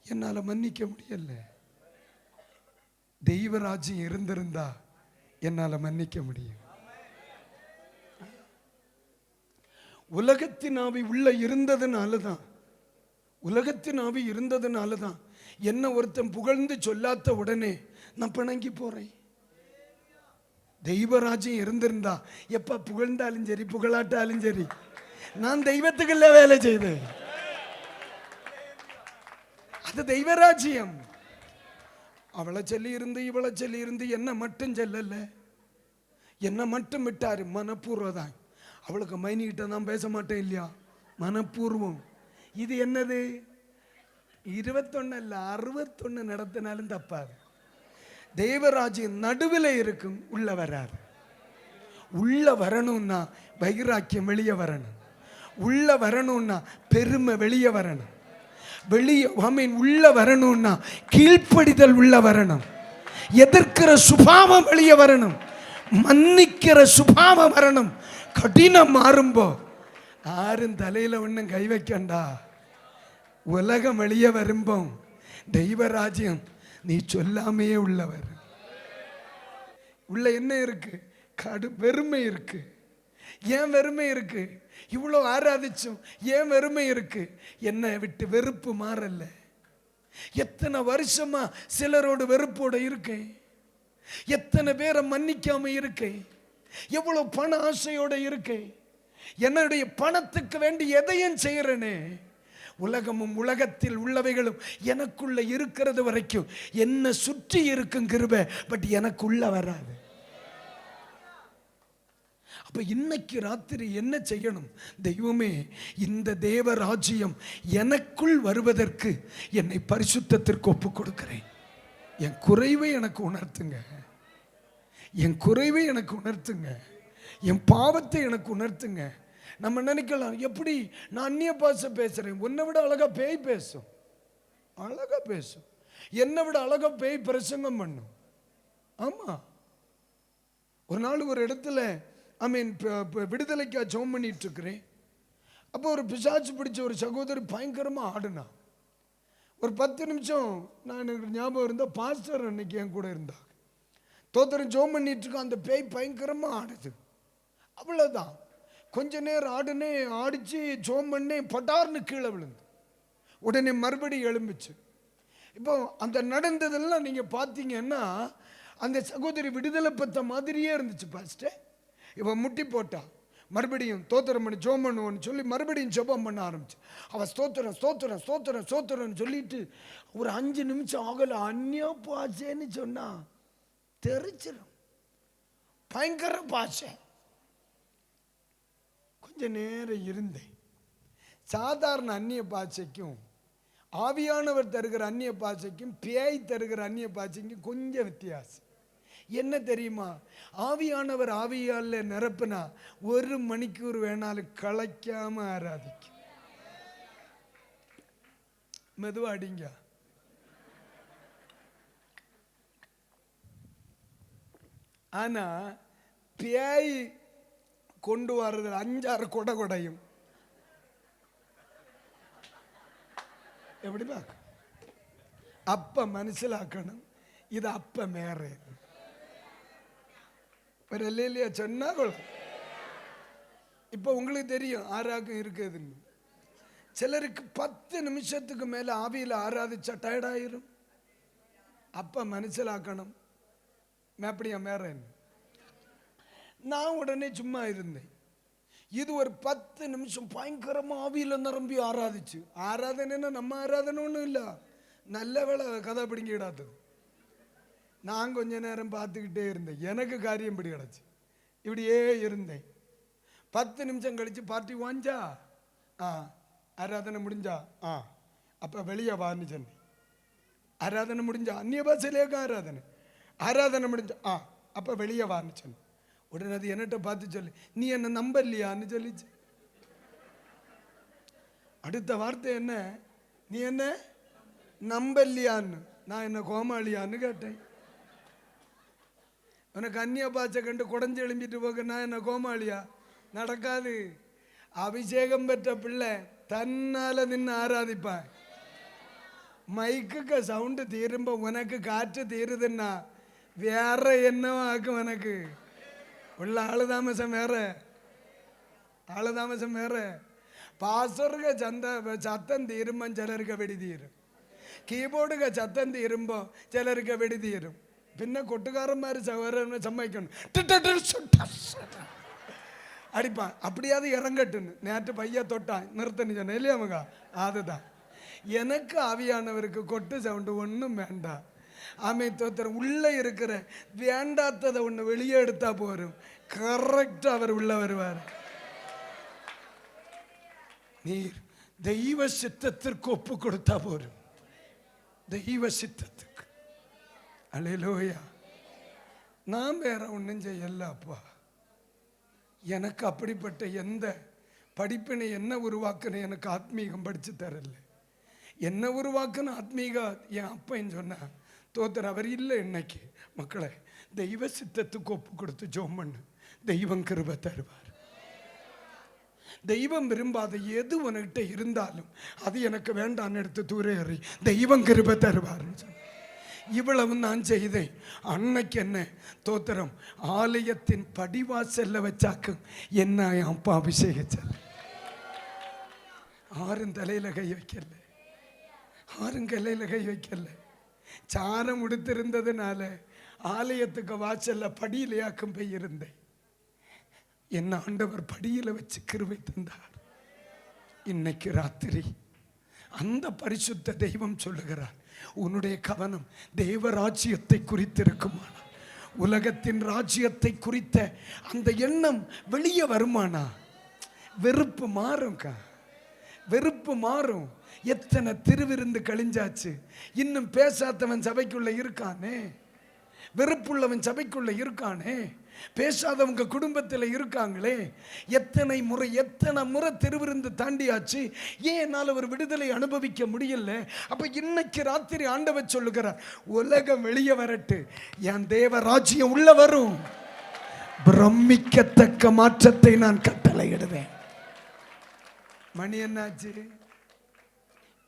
என்னால் மன்னிக்க முடியல. தெய்வராஜ்யம் இருந்திருந்தா என்னால் மன்னிக்க முடியும். உலகத்தின் ஆவி உள்ள இருந்ததுனால தான், உலகத்தின் ஆவி இருந்ததுனால தான் என்ன ஒருத்தன் புகழ்ந்து சொல்லாத உடனே நான் பிணங்கி போறேன். தெய்வராஜ்யம் இருந்திருந்தா எப்ப புகழ்ந்தாலும் சரி புகழாட்டாலும் சரி நான் தெய்வத்துக்குள்ள வேலை செய்தேன். அது தெய்வராஜ்யம். அவளை சொல்லி இருந்து இவளை சொல்லி இருந்து என்ன மட்டும் சொல்லல, என்ன மட்டும் விட்டாரு. மனப்பூர்வதான். அவளுக்கு மைனிகிட்ட நான் பேச மாட்டேன் இல்லையா, மனப்பூர்வம். இது என்னது 21 அல்ல 61 நடத்தினாலும் தப்பாது. தெய்வராஜ்யம் நடுவில் இருக்கும், உள்ள வராது. உள்ள வரணும்னா வைராக்கியம் வெளியே வரணும், உள்ள வரணும்னா பெருமை வெளியே வரணும், வெளியே உள்ள வரணும்னா கீழ்ப்படிதல் உள்ள வரணும், எதிர்க்கிற சுபாவம் வெளியே வரணும், மன்னிக்கிற சுபாவம் வரணும். கடினம் மாறும்போ யாரும் தலையில ஒன்றும் கை வைக்கண்டா. உலகம் வெளியே வரும்போ தெய்வராஜ்யம் நீ சொல்லாமையே உள்ள வரும். உள்ள என்ன இருக்கு? வெறுமை இருக்கு. ஏன் வெறுமை இருக்கு? இவ்வளோ ஆராதிச்சும் ஏன் வெறுமை இருக்கு? என்னை விட்டு வெறுப்பு மாறல. எத்தனை வருஷமா சிலரோட வெறுப்போட இருக்கேன், எத்தனை பேரை மன்னிக்காம இருக்கேன், எவ்வளவு பண ஆசையோட இருக்கேன், என்னுடைய பணத்துக்கு வேண்டி எதையும் செய்யறேனே. உலகமும் உலகத்தில் உள்ளவைகளும் எனக்குள்ள இருக்கிறது வரைக்கும் என்ன சுற்றி இருக்கும் கிருபை, பட் எனக்குள்ள வராது. அப்ப இன்னைக்கு ராத்திரி என்ன செய்யணும்? தெய்வமே, இந்த தேவ ராஜ்யம் எனக்குள் வருவதற்கு என்னை பரிசுத்தத்திற்கு ஒப்பு கொடுக்கிறேன். என் குறைவை எனக்கு உணர்த்துங்க, என் குறைவை எனக்கு உணர்த்துங்க, என் பாவத்தை எனக்கு உணர்த்துங்க. நம்ம நினைக்கலாம், எப்படி நான் அந்நிய பாஷை பேசுறேன், உன்னை விட அழகா பேய் பேசும், அழகா பேசும், என்னை விட அழகா பேய் பிரசங்கம் பண்ணும். ஆமா, ஒரு நாள் ஒரு இடத்துல விடுதலைக்கா ஜெபம் பண்ணிட்டு இருக்கிறேன். அப்போ ஒரு பிசாசு பிடிச்ச ஒரு சகோதரி பயங்கரமா ஆடுனா. ஒரு 10 நிமிஷம் நான் ஞாபகம் இருந்த பாஸ்டர் அன்னைக்கு என் கூட இருந்தாங்க. தோத்தரம் ஜெபம் பண்ணிட்டு இருக்கோம், அந்த பேய் பயங்கரமா ஆடுது. அவ்வளவுதான், கொஞ்ச நேரம் ஆடுனே, ஆடிச்சு ஜெபம் பண்ணே, பட்டார்னு கீழே விழுந்து உடனே மறுபடியும் எழும்பிச்சு. இப்போ அந்த நடந்ததெல்லாம் நீங்க பார்த்தீங்கன்னா அந்த சகோதரி விடுதலை பெற்ற மாதிரியே இருந்துச்சு. பாஸ்டர் இவன் முட்டி போட்டா, மறுபடியும் தோத்திரம் பண்ணி ஜெபம் பண்ணுவோன்னு சொல்லி மறுபடியும் ஜெபம் பண்ண ஆரம்பிச்சு. அவன் ஸ்தோத்திரம் ஸ்தோத்திரம் ஸ்தோத்திரம் ஸ்தோத்திரம்னு சொல்லிட்டு ஒரு 5 நிமிஷம் ஆகல, அந்நிய பாஷைன்னு சொன்னா தெரிச்சிடும், பயங்கர பாஷை. கொஞ்ச நேரம் இருந்தேன். சாதாரண அந்நிய பாஷைக்கும் ஆவியானவர் தருகிற அந்நிய பாஷைக்கும் பேய் தருகிற அந்நிய பாஷைக்கும் கொஞ்சம் வித்தியாசம். என்ன தெரியுமா? ஆவியானவர் ஆவியால நிரப்புனா 1 மணிக்கூர் வேணாலும் களைக்காம ஆராதிக்கும். மெதுவாடிங்க. ஆனா பேய் கொண்டு வர்றது 5-6 கொடையும் எப்படிமா அப்ப மனசிலாக்கணும், இது அப்ப மேற இல்லையா சொன்னா. இப்போ உங்களுக்கு தெரியும் ஆராகம் இருக்குதுன்னு. சிலருக்கு 10 நிமிஷத்துக்கு மேலே ஆவியில் ஆராதிச்சா டயர்டாயிரும். அப்போ மனசிலாக்கணும் மேப்படியா மேறேன். நான் உடனே சும்மா இருந்தேன். இது ஒரு 10 நிமிஷம் பயங்கரமாக ஆவியில் நிரம்பி ஆராதிச்சு. ஆராதனைன்னா நம்ம ஆராதனை ஒன்றும் இல்லை, நல்ல வேலை கதை பிடிங்கிடாது. நான் கொஞ்ச நேரம் பார்த்துக்கிட்டே இருந்தேன். எனக்கு காரியம் பிடி கிடச்சி இப்படியே இருந்தேன். 10 நிமிஷம் கழிச்சு பார்ட்டி வாஞ்சா ஆராதனை முடிஞ்சா அப்போ வெளியே வான்னு சொன்னேன். ஆராதனை முடிஞ்சா அந்நிய பாஷையிலேயே ஆராதனை முடிஞ்சா அப்போ வெளியே வான்னு சொன்னேன். உடனே அது என்னட்ட பார்த்து சொல்லி, நீ என்ன நம்பலையான்னு சொல்லிச்சு. அடுத்த வார்த்தை என்ன, நீ என்ன நம்பலையான்னு. நான் என்ன கோமாளியான்னு கேட்டேன். உனக்கு அந்நிய பாஷை கண்டு குடஞ்சி எழும்பிட்டு போக நான் என்ன கோமாளியா? நடக்காது. அபிஷேகம் பெற்ற பிள்ளை தன்னால நின்று ஆராதிப்பான். மைக்குக்கு சவுண்டு தீரும்ப உனக்கு காற்று தீருதுன்னா வேற என்னவோ ஆக்கும். உனக்கு உள்ள ஆளுதாமசம் வேற. பாஸ்வர்க சத்தம் தீரும்போ சிலருக்கு வெடி தீரும். கீபோர்டுக சத்தம் தீரும்போ சிலருக்கு வெடி தீரும். പിന്നെ കൊട്ടുകാരന്മാർ സഹോദരനെ സമ്മതിക്കണം, அடிப்பான். அப்படியாவது இறங்கட்டுன்னு நேற்று பைய தொட்டான் நிறுத்தன்னு சொன்னேன் இல்லையா மகா? அதுதான் எனக்கு ஆவியானவருக்கு கொட்டு சவுண்டு ஒன்றும் வேண்டாம். ஆமை தோத்திரம் உள்ளே இருக்கிற வேண்டாத்ததை ஒன்று வெளியே எடுத்தா போரும். கரெக்டாக அவர் உள்ள வருவார். நீர் தெய்வ சித்தத்திற்கு ஒப்பு கொடுத்தா போரும். தெய்வ சித்தத்துக்கு அல்லேலூயா. நான் வேற ஒன்றும் செய்யல அப்பா. எனக்கு அப்படிப்பட்ட எந்த படிப்பினை என்ன உருவாக்குன்னு எனக்கு ஆத்மீகம் படித்து தரல. என்ன உருவாக்குன்னு ஆத்மீக என் அப்பன்னு சொன்ன தோத்தர் அவர் இல்லை. இன்னைக்கு மக்களை தெய்வ சித்தத்துக்கு ஒப்பு கொடுத்து ஜோம் பண்ணு, தெய்வம் கிருபை தருவார். தெய்வம் விரும்பாத எது உனக்கிட்ட இருந்தாலும் அது எனக்கு வேண்டான்னு எடுத்து தூரே அறி, தெய்வம் கிருபை தருவார்னு சொன்ன. இவ்வளவு நான் செய்தேன். அன்னைக்கு என்ன தோத்திரம் ஆலயத்தின் படிவாசல்ல வச்சாக்கும் என்ன அப்பா அபிஷேகிச்சார். ஆரும் தலையில கை வைக்கல, ஆரும் கல்லையில கை வைக்கல. சாரம் உடுத்திருந்ததுனால ஆலயத்துக்கு வாசல்ல படியிலையாக்கும் போய் இருந்தேன். என்ன ஆண்டவர் படியில வச்சு கிருபை தந்தார். இன்னைக்கு ராத்திரி அந்த பரிசுத்த தெய்வம் சொல்லுகிறார், உன்னுடைய கவனம் தேவ ராஜ்யத்தை குறித்திருக்குமானா, உலகத்தின் ராஜ்யத்தை குறித்த அந்த எண்ணம் வெளியே வருமானா, வெறுப்பு மாறும்க்கா, வெறுப்பு மாறும். எத்தனை திருவிருந்து கழிஞ்சாச்சு, இன்னும் பேசாதவன் சபைக்குள்ள இருக்கானே, வெறுப்புள்ளவன் சபைக்குள்ள இருக்கானே, பேசாதவங்க குடும்பத்தில் இருக்காங்களே. எத்தனை முறை திருவிருந்து தாண்டியாச்சு, ஏன் என்னால் ஒரு விடுதலை அனுபவிக்க முடியல? அப்ப இன்னைக்கு ராத்திரி ஆண்டவர் சொல்லுகிறார், உலகம் வெளியே வரட்டு, என் தேவ ராஜ்யம் உள்ள வரும், பிரமிக்கத்தக்க மாற்றத்தை நான் கட்டளையிடுவேன். மணி என்னாச்சு?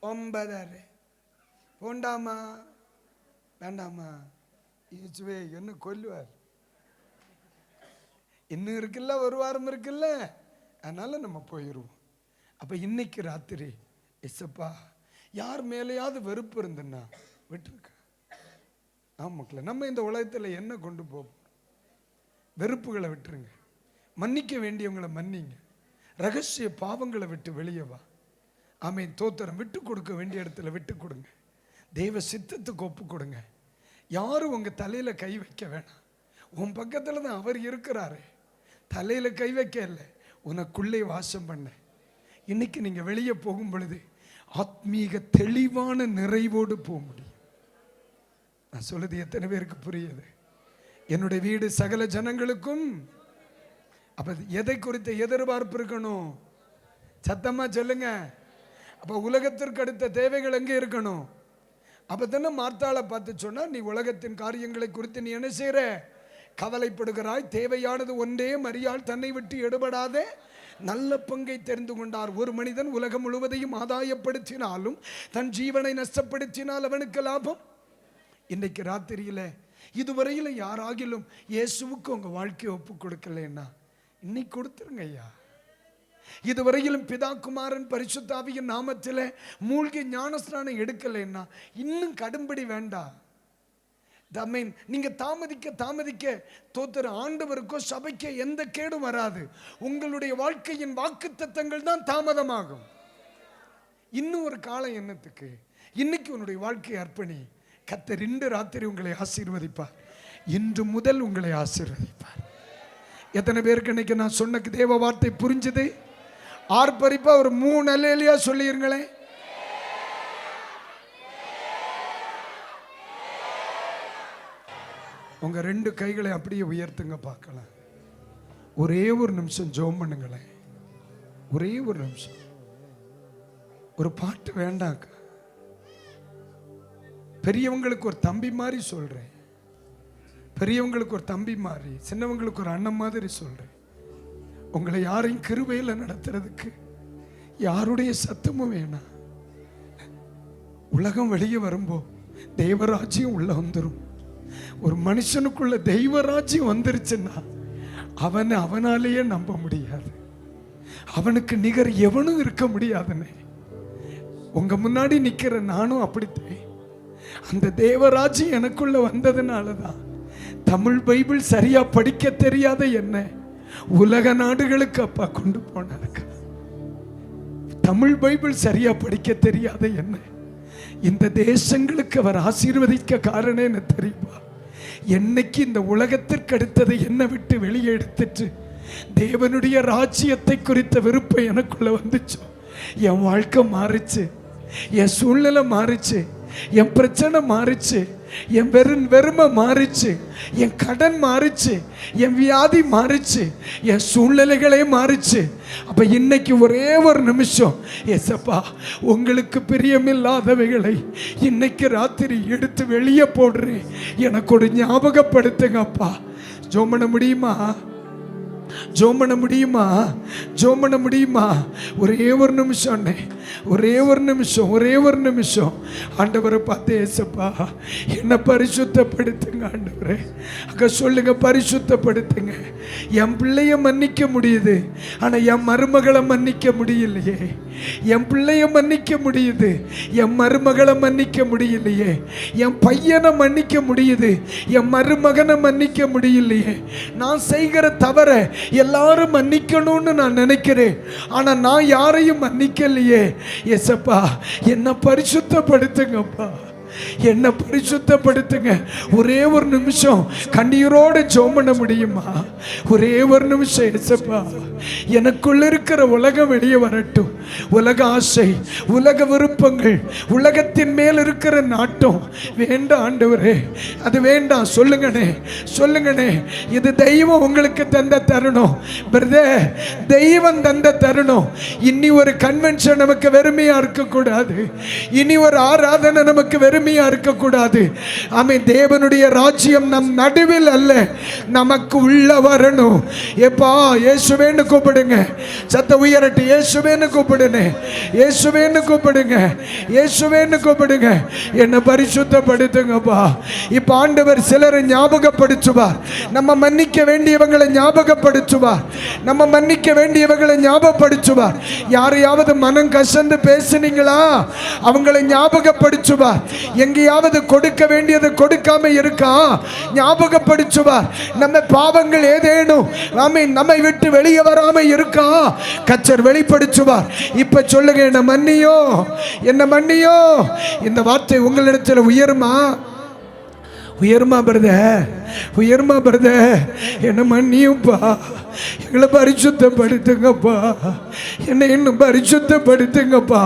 9:30. போண்டாமா வேண்டாமா? இயேசுவே என்ன கொல்லுவார். இன்னும் இருக்குல்ல, ஒரு வாரம் இருக்குல்ல, அதனால நம்ம போயிடுவோம். அப்ப இன்னைக்கு ராத்திரி எஸ்ப்பா யார் மேலேயாவது வெறுப்பு இருந்துன்னா விட்டுருக்க. ஆமாக்களை நம்ம இந்த உலகத்தில் என்ன கொண்டு போவோம்? வெறுப்புகளை விட்டுருங்க, மன்னிக்க வேண்டியவங்களை மன்னிங்க, ரகசிய பாவங்களை விட்டு வெளியே வா. ஆமேன் தோத்திரம். விட்டு கொடுக்க வேண்டிய இடத்துல விட்டு கொடுங்க, தெய்வ சித்தத்துக்கு ஒப்பு கொடுங்க. யாரும் உங்க தலையில கை வைக்க வேணாம். உன் பக்கத்துல தான் அவர் இருக்கிறாரு. தலையில கை வைக்க இல்லை, உனக்குள்ளே வாசம் பண்ண. இன்னைக்கு நீங்க வெளியே போகும் பொழுது ஆத்மீக தெளிவான நிறைவோடு போக முடியும். நான் சொல்லுது எத்தனை பேருக்கு புரியுது? என்னுடைய வீடு சகல ஜனங்களுக்கும். அப்ப எதை குறித்த எதிர்பார்ப்பு இருக்கணும்? சத்தமா சொல்லுங்க. அப்ப உலகத்திற்கு அடுத்த தேவைகள் எங்கே இருக்கணும்? அப்பதானே மார்த்தாளை பார்த்து சொன்னா, நீ உலகத்தின் காரியங்களை குறித்து நீ என்ன செய்யற? கவலைப்படுகிறாய். தேவையானது ஒன்றே, மரியாள் தன்னை விட்டு எடுபடாத நல்ல பங்கை தெரிந்து கொண்டார். ஒரு மனிதன் உலகம் முழுவதையும் ஆதாயப்படுத்தினாலும் தன் ஜீவனை நஷ்டப்படுத்தினால் அவனுக்கு லாபம். இன்னைக்கு ராத்திரியில இதுவரையில யாராகிலும் இயேசுவுக்கு உங்க வாழ்க்கையை ஒப்பு கொடுக்கலன்னா இன்னைக்கு கொடுத்துருங்க ஐயா. இதுவரையிலும் பிதா குமாரன் பரிசுத்த ஆவியின் நாமத்தில் மூழ்கி ஞானஸ்நானம் எடுக்கலைன்னா இன்னும் கடும்படி வேண்டாம். நீங்க தாமதிக்க தோத்தர் ஆண்டவருக்கோ சபைக்கோ எந்த கேடும் வராது. உங்களுடைய வாழ்க்கையின் வாக்குத்தத்தங்கள் தான் தாமதமாகும். இன்னும் ஒரு காலம் என்னத்துக்கு? இன்னைக்கு உன்னுடைய வாழ்க்கையை அர்ப்பணி. கர்த்தர் இன்று ராத்திரி உங்களை ஆசீர்வதிப்பார். இன்று முதல் உங்களை ஆசீர்வதிப்பார். எத்தனை பேருக்கு இன்னைக்கு நான் சொன்ன தேவ வார்த்தை புரிஞ்சது? ஆர்ப்பரிப்பா ஒரு 3 அல்லேலூயா சொல்லிருங்களேன். உங்க 2 கைகளை அப்படியே உயர்த்துங்க பார்க்கலாம். ஒரே ஒரு நிமிஷம் ஜெபம் பண்ணுங்களேன். ஒரே ஒரு நிமிஷம். ஒரு பாட்டு வேண்டாங்க. பெரியவங்களுக்கு ஒரு தம்பி மாதிரி சொல்றேன், பெரியவங்களுக்கு ஒரு தம்பி மாதிரி, சின்னவங்களுக்கு ஒரு அண்ணன் மாதிரி சொல்றேன். உங்களை யாரையும் கிருபையில் நடத்துறதுக்கு யாருடைய சத்தமும் வேணாம். உலகம் வெளியே வரும்போ தெய்வராஜ்யம் உள்ள வந்துடும். ஒரு மனுஷனுக்குள்ள தெய்வராஜ்யம் வந்துருச்சுன்னா அவனாலேயே நம்ப முடியாது. அவனுக்கு நிகர் எவனும் இருக்க முடியாதுன்னு. உங்க முன்னாடி நிக்கிற நானும் அப்படித்தேன். அந்த தேவராஜ்யம் எனக்குள்ள வந்ததுனாலதான் தமிழ் பைபிள் சரியா படிக்க தெரியாத என்ன உலக நாடுகளுக்கு அப்பா கொண்டு போனாருக்க. தமிழ் பைபிள் சரியா படிக்க தெரியாத என்ன இந்த தேசங்களுக்கு அவர் ஆசீர்வதிக்க காரணம் என்ன தெரியுமா? என்னைக்கு இந்த உலகத்திற்கு அடுத்ததை என்னை விட்டு வெளியே எடுத்துட்டு தேவனுடைய ராஜ்யத்தை குறித்த விருப்பம் எனக்குள்ள வந்துச்சோ, என் வாழ்க்கை மாறிச்சு, என் சூழ்நிலை மாறிச்சு, என் பிரச்சனை மாறிச்சு, என் வெறுமை மாறிச்சு, என் கடன் மாறிச்சு, என் வியாதி மாறிச்சு, என் சூழ்நிலைகளே மாறிச்சு. அப்ப இன்னைக்கு ஒரே ஒரு நிமிஷம், ஏசப்பா உங்களுக்கு பிரியமில்லாதவைகளை இன்னைக்கு ராத்திரி எடுத்து வெளியே போடுறேன், எனக்கு ஒரு ஞாபகப்படுத்துங்கப்பா. ஜெபம் பண்ண முடியுமா? ஜெபம் பண்ண முடியுமா? ஜெபம் பண்ண முடியுமா? ஒரே ஒரு நிமிஷம், ஒரே ஒரு நிமிஷம், ஒரே ஒரு நிமிஷம். ஆண்டவரை பார்த்து, ஏசப்பா என்னை பரிசுத்தப்படுத்துங்க ஆண்டவரே. அங்க சொல்லுங்க, பரிசுத்தப்படுத்துங்க. என் பிள்ளைய மன்னிக்க முடியுது, ஆனா என் மருமகளை மன்னிக்க முடியலையே. என் பிள்ளைய மன்னிக்க முடியுது, என் மருமகளை மன்னிக்க முடியலையே. என் பையனை மன்னிக்க முடியுது, என் மருமகனை மன்னிக்க முடியலையே. நான் செய்கிற தவற எல்லாரும் மன்னிக்கணும்னு நான் நினைக்கிறேன், ஆனா நான் யாரையும் மன்னிக்கலையே. ஏசப்பா என்னை பரிசுத்தப்படுத்துங்கப்பா, என்ன பரிசுத்தப்படுத்துங்க. ஒரே ஒரு நிமிஷம் கண்ணீரோடு ஜெபம் பண்ண முடியுமா? ஒரே ஒரு நிமிஷம். ஏசப்பா எனக்குள்ள இருக்கிற உலகம் வெளியே வரட்டும். உலக ஆசை, உலக விருப்பங்கள், உலகத்தின் மேல் இருக்கிற நாட்டம் வேண்டாம் ஆண்டவரே, அது வேண்டாம். சொல்லுங்கண்ணே, சொல்லுங்கண்ணே. இது தெய்வம் உங்களுக்கு தந்த தருணம் பிரதர், தெய்வம் தந்த தருணம். இனி ஒரு கன்வென்ஷன் நமக்கு வெறுமையா இருக்கக்கூடாது, இனி ஒரு ஆராதனை நமக்கு வெறுமையா இருக்கக்கூடாது. ஆமென். தேவனுடைய ராஜ்யம் நம் நடுவில் அல்ல, நமக்கு உள்ள வரணும். எப்பா இயேசுவேன்னு கூப்பிடுங்க. சத்த உயரட்டு, இயேசுவேன்னு கூப்பிடுங்க, இயேசுவேன்னு கூப்பிடுங்க, இயேசுவேன்னு கூப்பிடுங்க. என்ன பரிசுத்தப்படுத்துங்கப்பா. இப்ப ஆண்டவர் சிலரை ஞாபகப்படுத்துவார். நம்ம மன்னிக்க வேண்டியவங்களை ஞாபகப்படுத்துவார், நம்ம மன்னிக்க வேண்டியவங்களை ஞாபகப்படுத்துவார். யாரையாவது மனம் கசந்து பேசுனீங்களா, அவங்களை ஞாபகப்படுத்துவார். எங்கேயாவது கொடுக்க வேண்டியது கொடுக்காம இருக்கா, ஞாபகப்படுத்துவார். நம்ம பாவங்கள் ஏதேனும் நம்மை விட்டு வெளியே வராம இருக்கா, கர்த்தர் வெளிப்படுத்துவார். இப்ப சொல்லுங்க, என்ன மன்னியோ, என்ன மன்னியோ. இந்த வார்த்தை உங்களிடத்தில் உயருமா? உயர்மா பிரதர், உயர்மா பிரதர், என்ன மன்னியும்பா, எங்களை பரிசுத்தப்படுத்துங்கப்பா, என்னை இன்னும் பரிசுத்தப்படுத்துங்கப்பா.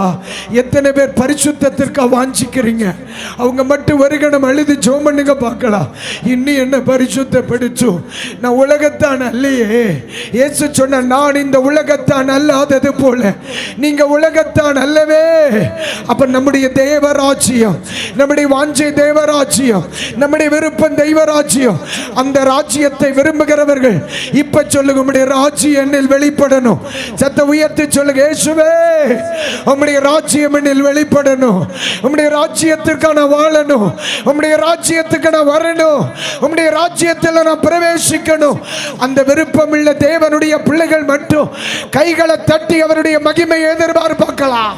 எத்தனை பேர் பரிசுத்தத்திற்கு வாஞ்சிக்கிறீங்க? அவங்க மட்டும் வருகணம் அழுது ஜெபம் பண்ணுங்க பார்க்கலாம். இன்னும் என்ன பரிசுத்தப்படுத்தும். நான் உலகத்தான் அல்லையே. இயேசு சொன்ன, நான் இந்த உலகத்தான் அல்லாதது போல நீங்க உலகத்தான் அல்லவே. அப்ப நம்முடைய தேவராஜ்யம், நம்முடைய வாஞ்சை தேவராஜ்யம், நம்முடைய விருப்பம் தெய்வராஜ்யம். அந்த ராஜ்யத்தை விரும்புகிறவர்கள் இப்ப சொல்லுங்க, சொல்லுங்க, உம்முடைய ராஜ்யம் என்னில் வெளிப்படணும். சத்த உயர்த்தி சொல்லுங்க, இயேசுவே உம்முடைய ராஜ்யம் என்னில் வெளிப்படணும். உம்முடைய ராஜ்யத்திற்கு நான் வாழணும். உம்முடைய ராஜ்யத்துக்கு நான் வரணும். உம்முடைய ராஜ்யத்தில் நான் பிரவேசிக்கணும். அந்த விருப்பமுள்ள தேவனுடைய பிள்ளைகள் மட்டும் கைகளை தட்டி அவருடைய மகிமையை எதிர்பார்க்கலாம்.